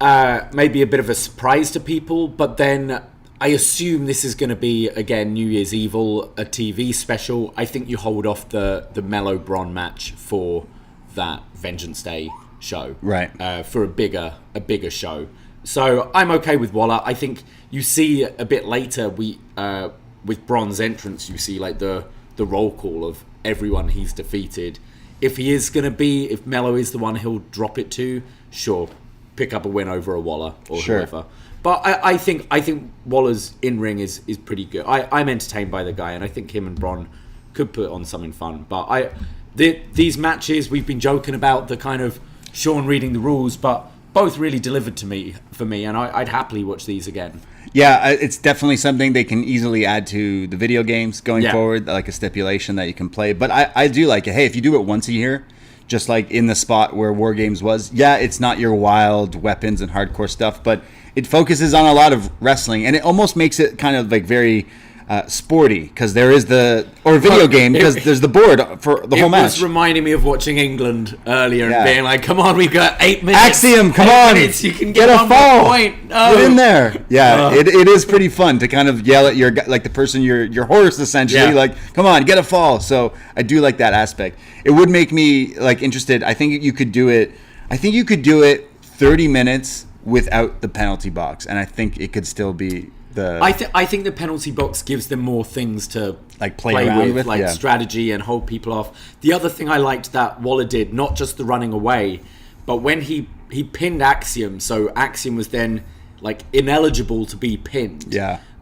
maybe a bit of a surprise to people, but then I assume this is going to be again New Year's Evil, a TV special. I think you hold off the Melo Bron match for that Vengeance Day show, right? For a bigger show. So I'm okay with Waller. I think you see a bit later with Bron's entrance, you see the roll call of everyone he's defeated. If Melo is the one he'll drop it to, sure, pick up a win over a Waller or whoever. But I think Waller's in-ring is pretty good. I'm entertained by the guy, and I think him and Bron could put on something fun. But these matches, we've been joking about the kind of Sean reading the rules, but both really delivered for me, and I'd happily watch these again. Yeah, it's definitely something they can easily add to the video games going forward, like a stipulation that you can play. But I do like it. Hey, if you do it once a year, just like in the spot where War Games was, it's not your wild weapons and hardcore stuff, but it focuses on a lot of wrestling, and it almost makes it kind of like very sporty, because there is video game, because there's the board for the whole match. It was reminding me of watching England earlier and being like, come on, we've got 8 minutes. Axiom, come on. Minutes, you can get a fall. Point. No. Get in there. Yeah, it is pretty fun to kind of yell at the person, your horse, essentially, like, come on, get a fall. So I do like that aspect. It would make me like interested. I think you could do it 30 minutes without the penalty box, and I think it could still be I think the penalty box gives them more things to like play around with, like strategy and hold people off. The other thing I liked that Waller did, not just the running away, but when he pinned Axiom, so Axiom was then like ineligible to be pinned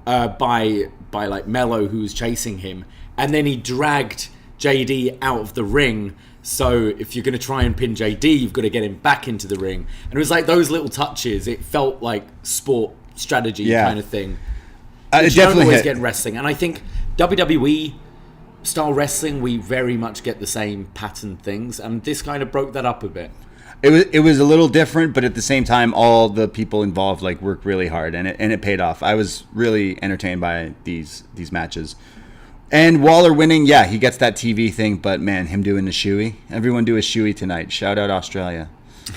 by like Melo, who was chasing him, and then he dragged JD out of the ring. So if you're going to try and pin JD, you've got to get him back into the ring. And it was like those little touches. It felt like sport strategy kind of thing. It you don't always hit. get in wrestling. And I think WWE style wrestling, we very much get the same pattern things. And this kind of broke that up a bit. It was a little different, but at the same time, all the people involved like worked really hard, and it paid off. I was really entertained by these matches. And Waller winning, he gets that TV thing, but man, him doing the shoey. Everyone do a shoey tonight. Shout out Australia.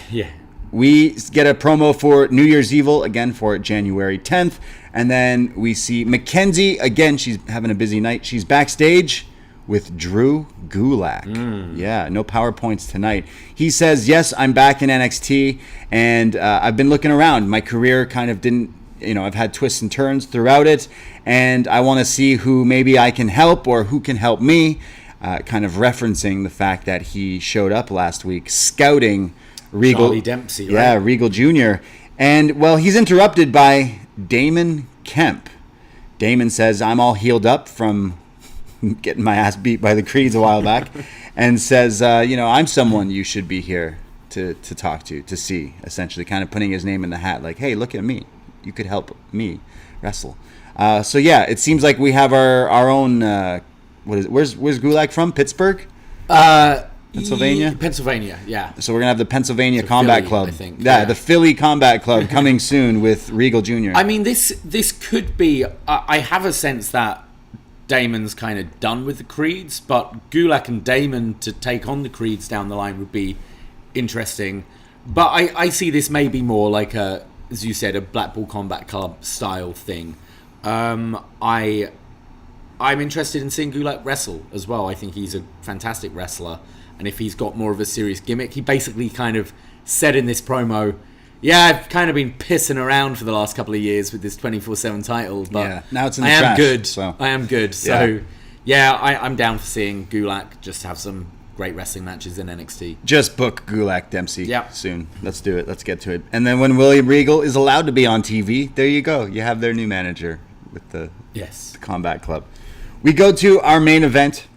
Yeah. We get a promo for New Year's Evil, again for January 10th. And then we see Mackenzie, again, she's having a busy night. She's backstage with Drew Gulak. Yeah, no PowerPoints tonight. He says, yes, I'm back in NXT, and I've been looking around. My career kind of didn't, I've had twists and turns throughout it, and I want to see who maybe I can help or who can help me, kind of referencing the fact that he showed up last week scouting Regal. Charlie Dempsey, right? Yeah, Regal Jr. And, well, he's interrupted by Damon Kemp. Damon says, I'm all healed up from getting my ass beat by the Creeds a while back, and says, I'm someone you should be here to talk to see, essentially, kind of putting his name in the hat, like, hey, look at me. You could help me wrestle. So yeah, it seems like we have our own. Where's Gulak from? Pittsburgh, Pennsylvania. Pennsylvania, yeah. So we're gonna have the Pennsylvania Combat Philly, Club. I think. Yeah, the Philly Combat Club coming soon with Regal Jr. I mean, this could be. I have a sense that Damon's kind of done with the Creeds, but Gulak and Damon to take on the Creeds down the line would be interesting. But I see this maybe more like as you said, a Blackpool Combat Club style thing. I'm interested in seeing Gulak wrestle as well. I think he's a fantastic wrestler, and if he's got more of a serious gimmick, he basically kind of said in this promo, I've kind of been pissing around for the last couple of years with this 24/7 title, but now it's in the trash, I am good. So I'm down for seeing Gulak just have some great wrestling matches in NXT. Just book Gulak Dempsey soon. Let's do it. Let's get to it. And then when William Regal is allowed to be on TV, there you go. You have their new manager with the Combat Club. We go to our main event.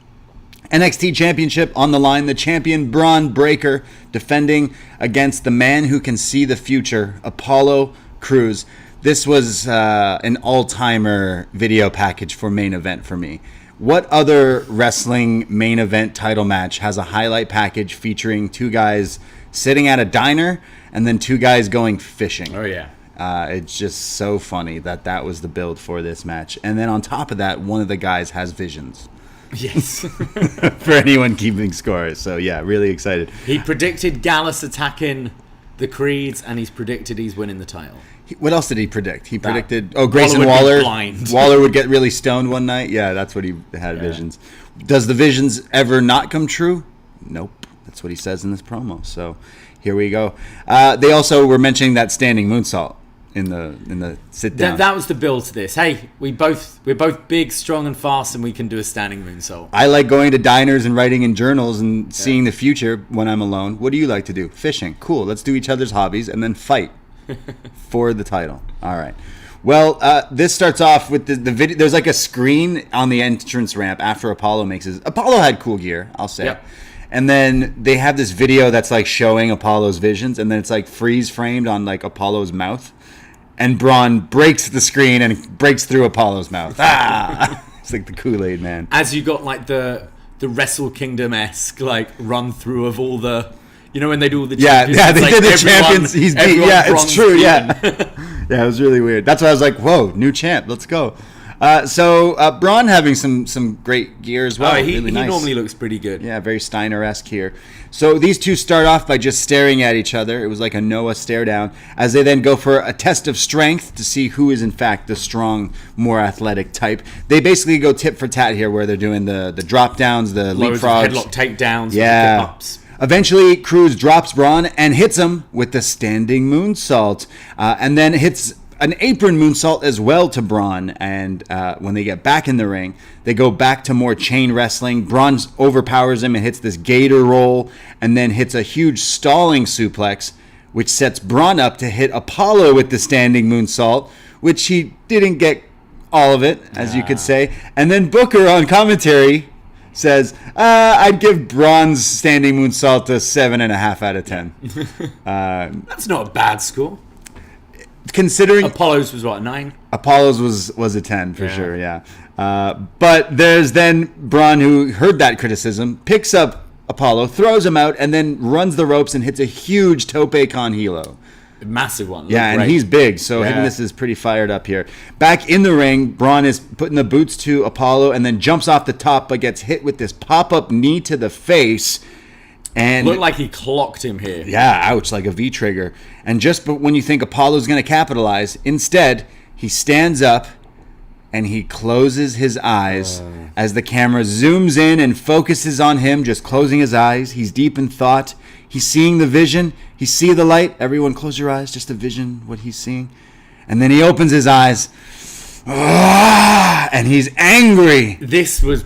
NXT Championship on the line. The champion Bron Breakker defending against the man who can see the future, Apollo Crews. This was an all-timer video package for main event for me. What other wrestling main event title match has a highlight package featuring two guys sitting at a diner and then two guys going fishing? Oh, yeah. It's just so funny that was the build for this match. And then on top of that, one of the guys has visions. Yes. For anyone keeping score. So, yeah, really excited. He predicted Gallus attacking the Creeds, and he's predicted he's winning the title. What else did he predict? He predicted Grayson Waller. Waller would get really stoned one night. Yeah, that's what he had visions. Does the visions ever not come true? Nope. That's what he says in this promo. So here we go. They also were mentioning that standing moonsault. in the sit down. That was the build to this. Hey, we're both big, strong, and fast, and we can do a standing moonsault. I like going to diners and writing in journals and seeing the future when I'm alone. What do you like to do? Fishing. Cool. Let's do each other's hobbies and then fight for the title. All right. Well, this starts off with the video. There's like a screen on the entrance ramp after Apollo makes his. Apollo had cool gear, I'll say. Yep. And then they have this video that's like showing Apollo's visions, and then it's like freeze framed on like Apollo's mouth. And Bron breaks the screen and breaks through Apollo's mouth. Ah! It's like the Kool-Aid Man. As you got like the Wrestle Kingdom-esque like run through of all the, you know, when they do all the champions. Yeah, they like did the champions. He's beat. Yeah, it's true. Yeah, yeah, it was really weird. That's why I was like, whoa, new champ. Let's go. So Bron having some great gear as well. He really nice. normally looks pretty good. Yeah, very Steiner-esque here. So these two start off by just staring at each other. It was like a Noah stare down, as they then go for a test of strength to see who is in fact the strong, more athletic type. They basically go tit for tat here, where they're doing the drop downs, the leapfrogs, headlock takedowns, yeah. ups. Eventually, Cruz drops Bron and hits him with the standing moonsault, and then hits an apron moonsault as well to Bron. And when they get back in the ring, they go back to more chain wrestling. Bron overpowers him and hits this gator roll, and then hits a huge stalling suplex, which sets Bron up to hit Apollo with the standing moonsault, which he didn't get all of it, as you could say. And then Booker on commentary says, I'd give Bron's standing moonsault a 7.5 out of 10. That's not a bad score. Considering Apollo's was what, 9? Apollo's was a 10 for sure, yeah. But there's then Bron, who heard that criticism, picks up Apollo, throws him out, and then runs the ropes and hits a huge tope con hilo. A massive one. Yeah, and great. he's big, so this is pretty fired up here. Back in the ring, Bron is putting the boots to Apollo and then jumps off the top, but gets hit with this pop-up knee to the face. And looked like he clocked him here. Yeah, ouch, like a V-trigger. And just when you think Apollo's going to capitalize, instead, he stands up and he closes his eyes as the camera zooms in and focuses on him, just closing his eyes. He's deep in thought. He's seeing the vision. He sees the light. Everyone close your eyes just to vision what he's seeing. And then he opens his eyes. And he's angry. This was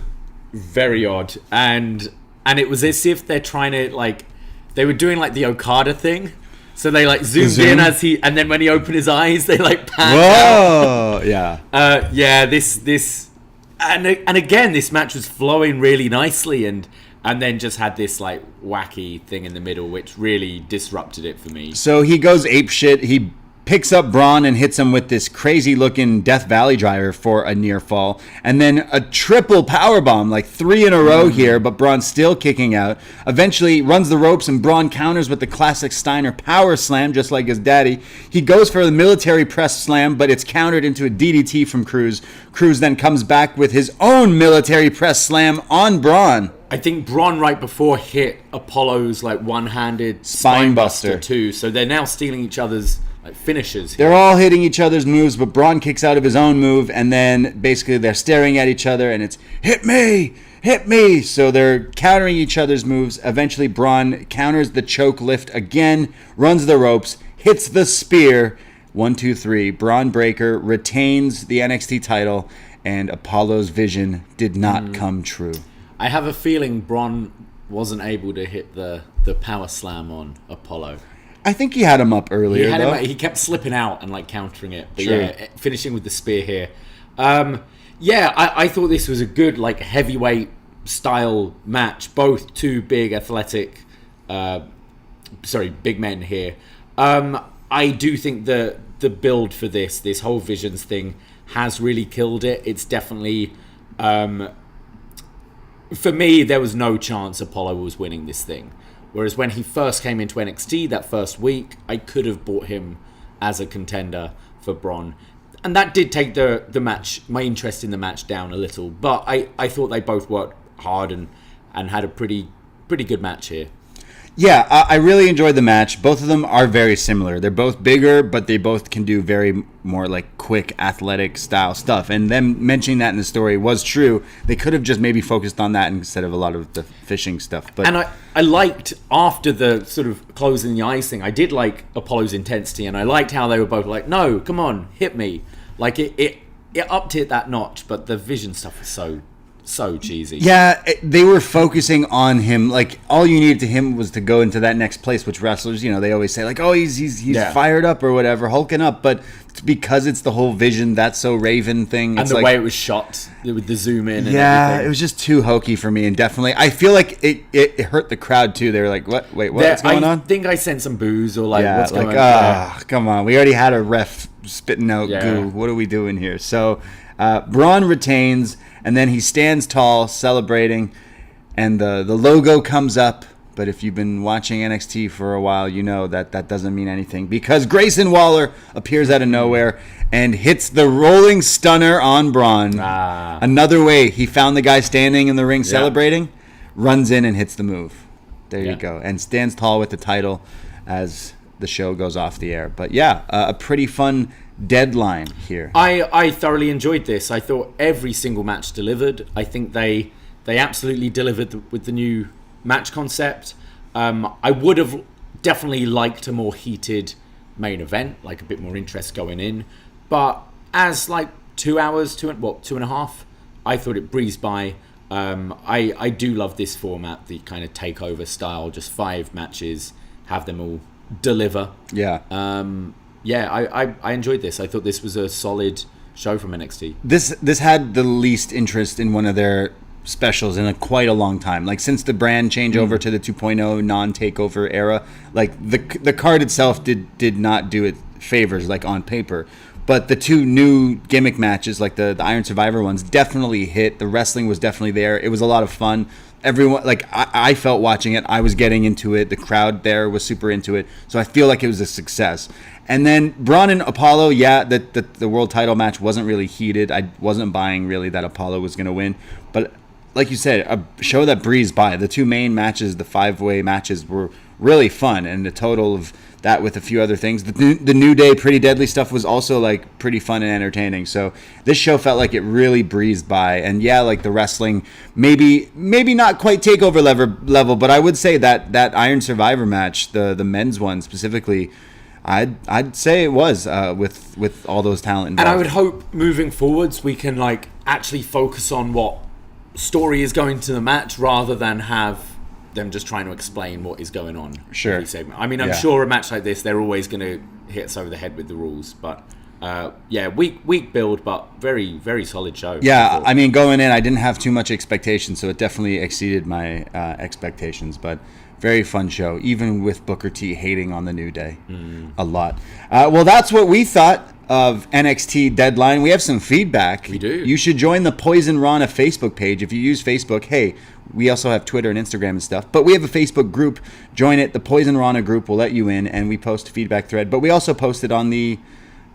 very odd. And it was as if they're trying to, like, they were doing like the Okada thing. So they like zoomed in as he, and then when he opened his eyes, they like panned out. Yeah. This, and again, this match was flowing really nicely, and then just had this like wacky thing in the middle, which really disrupted it for me. So he goes apeshit. He picks up Bron and hits him with this crazy-looking Death Valley driver for a near fall. And then a triple powerbomb, like 3 in a row here, but Bron's still kicking out. Eventually runs the ropes, and Bron counters with the classic Steiner power slam, just like his daddy. He goes for the military press slam, but it's countered into a DDT from Cruz. Cruz then comes back with his own military press slam on Bron. I think Bron right before hit Apollo's like one-handed spine buster too. So they're now stealing each other's like finishers here. They're all hitting each other's moves, but Bron kicks out of his own move, and then basically they're staring at each other, and it's hit me, hit me. So they're countering each other's moves. Eventually, Bron counters the choke lift again, runs the ropes, hits the spear. 1, 2, 3. Bron Breakker retains the NXT title, and Apollo's vision did not come true. I have a feeling Bron wasn't able to hit the power slam on Apollo. I think he had him up earlier, though. He kept slipping out and like countering it. But Sure. yeah, finishing with the spear here. I thought this was a good like heavyweight style match. Both two big athletic, big men here. I do think the build for this whole Visions thing has really killed it. It's definitely, for me, there was no chance Apollo was winning this thing. Whereas when he first came into NXT that first week, I could have bought him as a contender for Bron. And that did take the match, my interest in the match down a little. But I thought they both worked hard and had a pretty good match here. Yeah, I really enjoyed the match. Both of them are very similar. They're both bigger, but they both can do very more like quick athletic style stuff. And them mentioning that in the story was true. They could have just maybe focused on that instead of a lot of the fishing stuff. But and I liked, after the sort of closing the eyes thing, I did like Apollo's intensity, and I liked how they were both like, no, come on, hit me. Like it upped it that notch, but the vision stuff was so cheesy. Yeah, they were focusing on him. Like, all you needed to him was to go into that next place, which wrestlers, they always say, like, oh, he's fired up or whatever, hulking up. But it's because it's the whole vision, that's so Raven thing. And it's the way it was shot with the zoom in and everything. It was just too hokey for me. And definitely, I feel like it hurt the crowd, too. They were like, what? Wait, what's going on? I think I sent some boos or like, what's going on? Come on. We already had a ref spitting out goo. What are we doing here? So, Bron retains. And then he stands tall, celebrating, and the logo comes up. But if you've been watching NXT for a while, you know that doesn't mean anything, because Grayson Waller appears out of nowhere and hits the rolling stunner on Bron. Another way, he found the guy standing in the ring celebrating, runs in and hits the move. There you go. And stands tall with the title as the show goes off the air. But a pretty fun deadline here. I thoroughly enjoyed this. I thought every single match delivered. I think they absolutely delivered with the new match concept. I would have definitely liked a more heated main event, like a bit more interest going in. But as like 2 hours, 2.5, I thought it breezed by. I do love this format, the kind of takeover style, just 5 matches, have them all deliver. I enjoyed this. I thought this was a solid show from NXT. This had the least interest in one of their specials in quite a long time. Like, since the brand changeover to the 2.0 non-takeover era, like the card itself did not do it favors, like, on paper. But the 2 new gimmick matches, like the Iron Survivor ones, definitely hit. The wrestling was definitely there. It was a lot of fun. Everyone, like, I felt watching it, I was getting into it. The crowd there was super into it. So I feel like it was a success. And then Bron and Apollo, the world title match wasn't really heated. I wasn't buying really that Apollo was going to win. But like you said, a show that breezed by. The 2 main matches, the 5-way matches, were really fun. And the total of that with a few other things. The New Day Pretty Deadly stuff was also like pretty fun and entertaining. So this show felt like it really breezed by. And like the wrestling, maybe not quite takeover level, but I would say that Iron Survivor match, the men's one specifically, I'd say it was with all those talent involved. And I would hope moving forwards we can like actually focus on what story is going to the match rather than have them just trying to explain what is going on. Sure. Every segment. I mean, I'm sure a match like this, they're always going to hit us over the head with the rules. But weak build, but very, very solid show. Yeah, I mean, going in, I didn't have too much expectation, so it definitely exceeded my expectations. But very fun show, even with Booker T hating on the New Day a lot. Well, that's what we thought of NXT Deadline. We have some feedback. We do. You should join the Poisonrana Facebook page. If you use Facebook, hey, we also have Twitter and Instagram and stuff, but we have a Facebook group. Join it. The Poisonrana group will let you in, and we post a feedback thread. But we also post it on the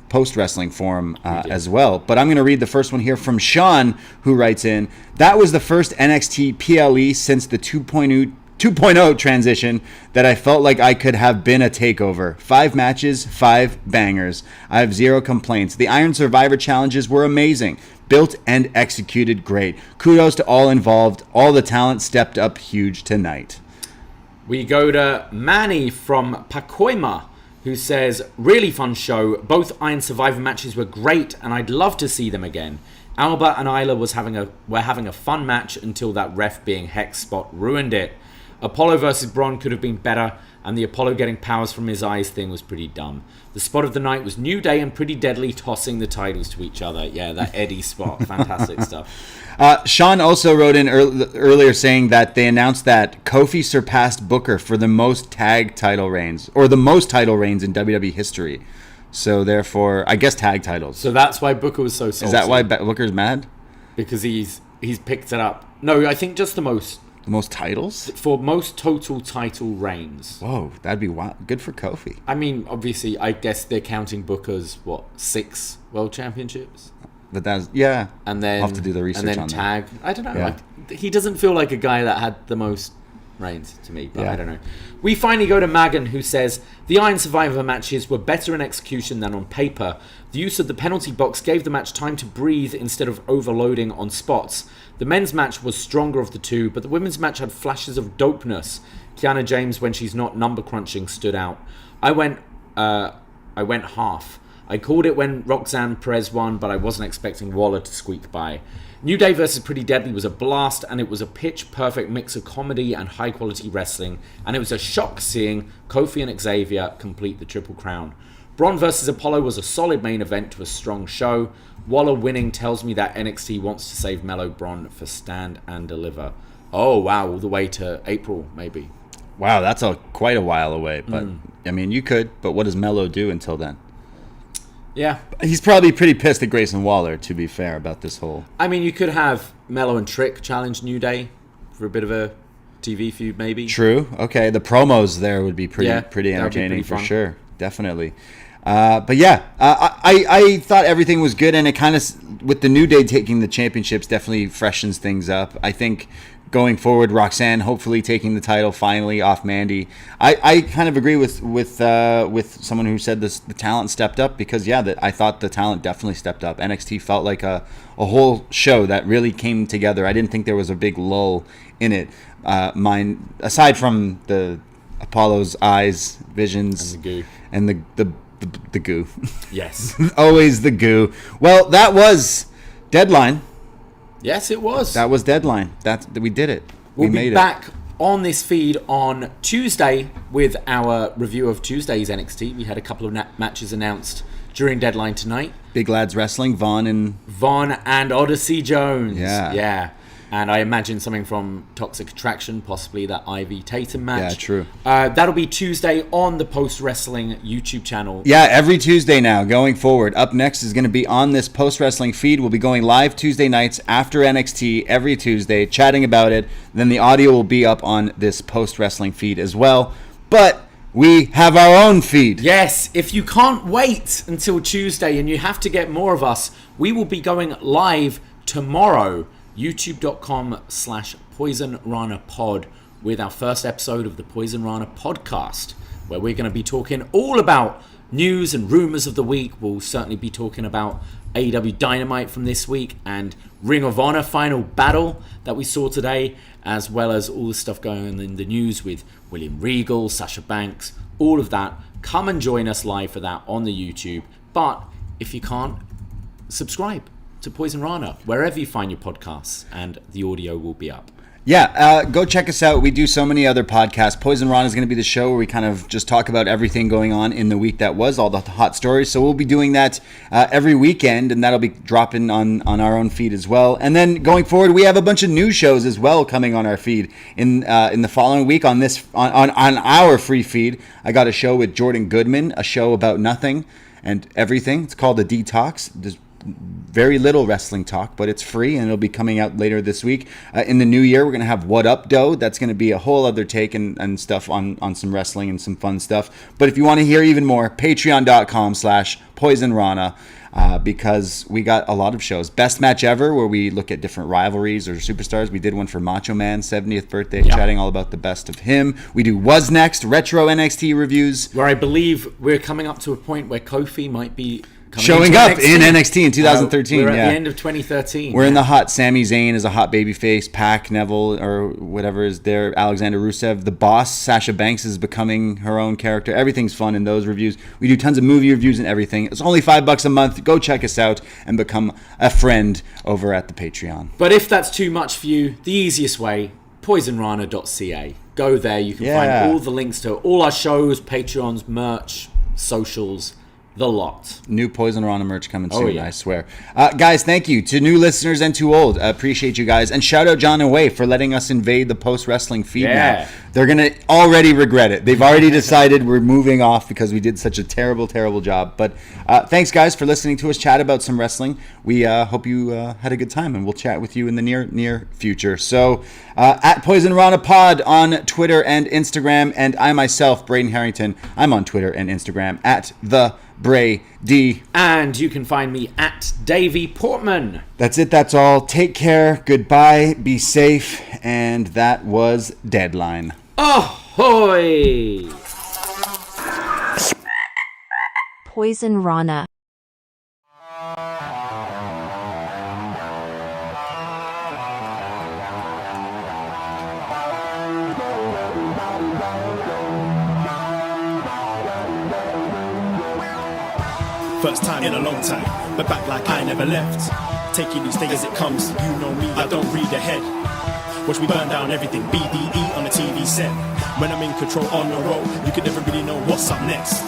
post-wrestling forum as well. But I'm going to read the first one here from Sean, who writes in, that was the first NXT PLE since the 2.0 transition that I felt like I could have been a takeover. 5 matches, 5 bangers. I have 0 complaints. The Iron Survivor challenges were amazing. Built and executed great. Kudos to all involved. All the talent stepped up huge tonight. We go to Manny from Pacoima, who says, really fun show. Both Iron Survivor matches were great, and I'd love to see them again. Alba and Isla were having a fun match until that ref being Hex spot ruined it. Apollo versus Bron could have been better, and the Apollo getting powers from his eyes thing was pretty dumb. The spot of the night was New Day and Pretty Deadly tossing the titles to each other. Yeah, that Eddie spot. Fantastic stuff. Sean also wrote in earlier saying that they announced that Kofi surpassed Booker for the most tag title reigns, or the most title reigns in WWE history. So therefore, I guess tag titles. So that's why Booker was so salty. Is that why Booker's mad? Because he's picked it up. No, I think just the most. The most titles? For most total title reigns. Whoa, that'd be wild. Good for Kofi. I mean, obviously, I guess they're counting Booker's, 6 world championships? But that's, yeah. And then, I'll have to do the research on tag. that. I don't know. Yeah. Like, he doesn't feel like a guy that had the most Reigns to me, but I don't know. We finally go to Magan, who says, the Iron Survivor matches were better in execution than on paper. The use of the penalty box gave the match time to breathe instead of overloading on spots. The men's match was stronger of the two, but the women's match had flashes of dopeness. Kiana James, when she's not number crunching, stood out. I went half. I called it when Roxanne Perez won, but I wasn't expecting Waller to squeak by. New Day vs Pretty Deadly was a blast, and it was a pitch-perfect mix of comedy and high-quality wrestling, and it was a shock seeing Kofi and Xavier complete the Triple Crown. Bron vs Apollo was a solid main event to a strong show. Waller winning tells me that NXT wants to save Melo Bron for Stand and Deliver. Oh, wow, all the way to April, maybe. Wow, that's quite a while away, but I mean, you could, but what does Melo do until then? Yeah. He's probably pretty pissed at Grayson Waller, to be fair, about this whole... I mean, you could have Melo and Trick challenge New Day for a bit of a TV feud, maybe. True. Okay, the promos there would be pretty entertaining for sure. Definitely. But yeah, I thought everything was good, and it kind of, with the New Day taking the championships, definitely freshens things up. I think going forward, Roxanne hopefully taking the title finally off Mandy. I kind of agree with someone who said this, the talent stepped up, because I thought the talent definitely stepped up. NXT felt like a whole show that really came together. I didn't think there was a big lull in it. Aside from the Apollo's eyes, visions, and the goo. Yes. Always the goo. Well, that was Deadline. Yes, it was. That was Deadline. We did it. We'll be back on this feed on Tuesday with our review of Tuesday's NXT. We had a couple of matches announced during Deadline tonight. Big Lads Wrestling, Vaughn and Odyssey Jones. Yeah. And I imagine something from Toxic Attraction, possibly that Ivy Tatum match. Yeah, true. That'll be Tuesday on the Post Wrestling YouTube channel. Yeah, every Tuesday now, going forward. upNXT is going to be on this Post Wrestling feed. We'll be going live Tuesday nights after NXT every Tuesday, chatting about it. Then the audio will be up on this Post Wrestling feed as well. But we have our own feed. Yes, if you can't wait until Tuesday and you have to get more of us, we will be going live tomorrow. youtube.com/PoisonRanaPod with our first episode of the Poison Rana podcast, where we're going to be talking all about news and rumors of the week. We'll certainly be talking about AEW Dynamite from this week and Ring of Honor final battle that we saw today, as well as all the stuff going on in the news with William Regal, Sasha Banks, all of that. Come and join us live for that on the YouTube. But if you can't, subscribe to Poison Rana wherever you find your podcasts, and the audio will be up. Yeah, go check us out. We do so many other podcasts. Poison Rana is going to be the show where we kind of just talk about everything going on in the week that was, all the hot stories. So we'll be doing that every weekend, and that'll be dropping on our own feed as well. And then going forward, we have a bunch of new shows as well coming on our feed in the following week on our free feed. I got a show with Jordan Goodman, a show about nothing and everything. It's called The Detox. There's very little wrestling talk, but it's free, and it'll be coming out later this week. In the new year, we're going to have What Up Doe. That's going to be a whole other take and stuff on some wrestling and some fun stuff. But if you want to hear even more, patreon.com/PoisonRana, because we got a lot of shows. Best Match Ever, where we look at different rivalries or superstars. We did one for Macho Man, 70th birthday, chatting all about the best of him. We do Was Next, retro NXT reviews. Where I believe we're coming up to a point where Kofi might be showing up in NXT in 2013. We're at the end of 2013. We're in the hot. Sami Zayn is a hot babyface. Pac, Neville, or whatever is there. Alexander Rusev. The Boss, Sasha Banks, is becoming her own character. Everything's fun in those reviews. We do tons of movie reviews and everything. It's only $5 a month. Go check us out and become a friend over at the Patreon. But if that's too much for you, the easiest way, Poisonrana.ca. Go there. You can find all the links to all our shows, Patreons, merch, socials, the lot. New Poison Rana merch coming soon, I swear. Guys, thank you to new listeners and to old. Appreciate you guys. And shout out John and Wei for letting us invade the post-wrestling feed now. They're going to already regret it. They've already decided we're moving off because we did such a terrible, terrible job. But thanks, guys, for listening to us chat about some wrestling. We hope you had a good time, and we'll chat with you in the near future. So, at Poison Rana Pod on Twitter and Instagram, and I myself, Braden Herrington, I'm on Twitter and Instagram at the Braden. And you can find me at Davie Portman. That's it. That's all. Take care. Goodbye. Be safe. And that was Deadline. Ahoy! Poisonrana. First time in a long time, but back like I never left. Taking these things as it comes, you know me, I don't read ahead. Watch me burn down everything, BDE on the TV set. When I'm in control on the road, you can never really know what's up next.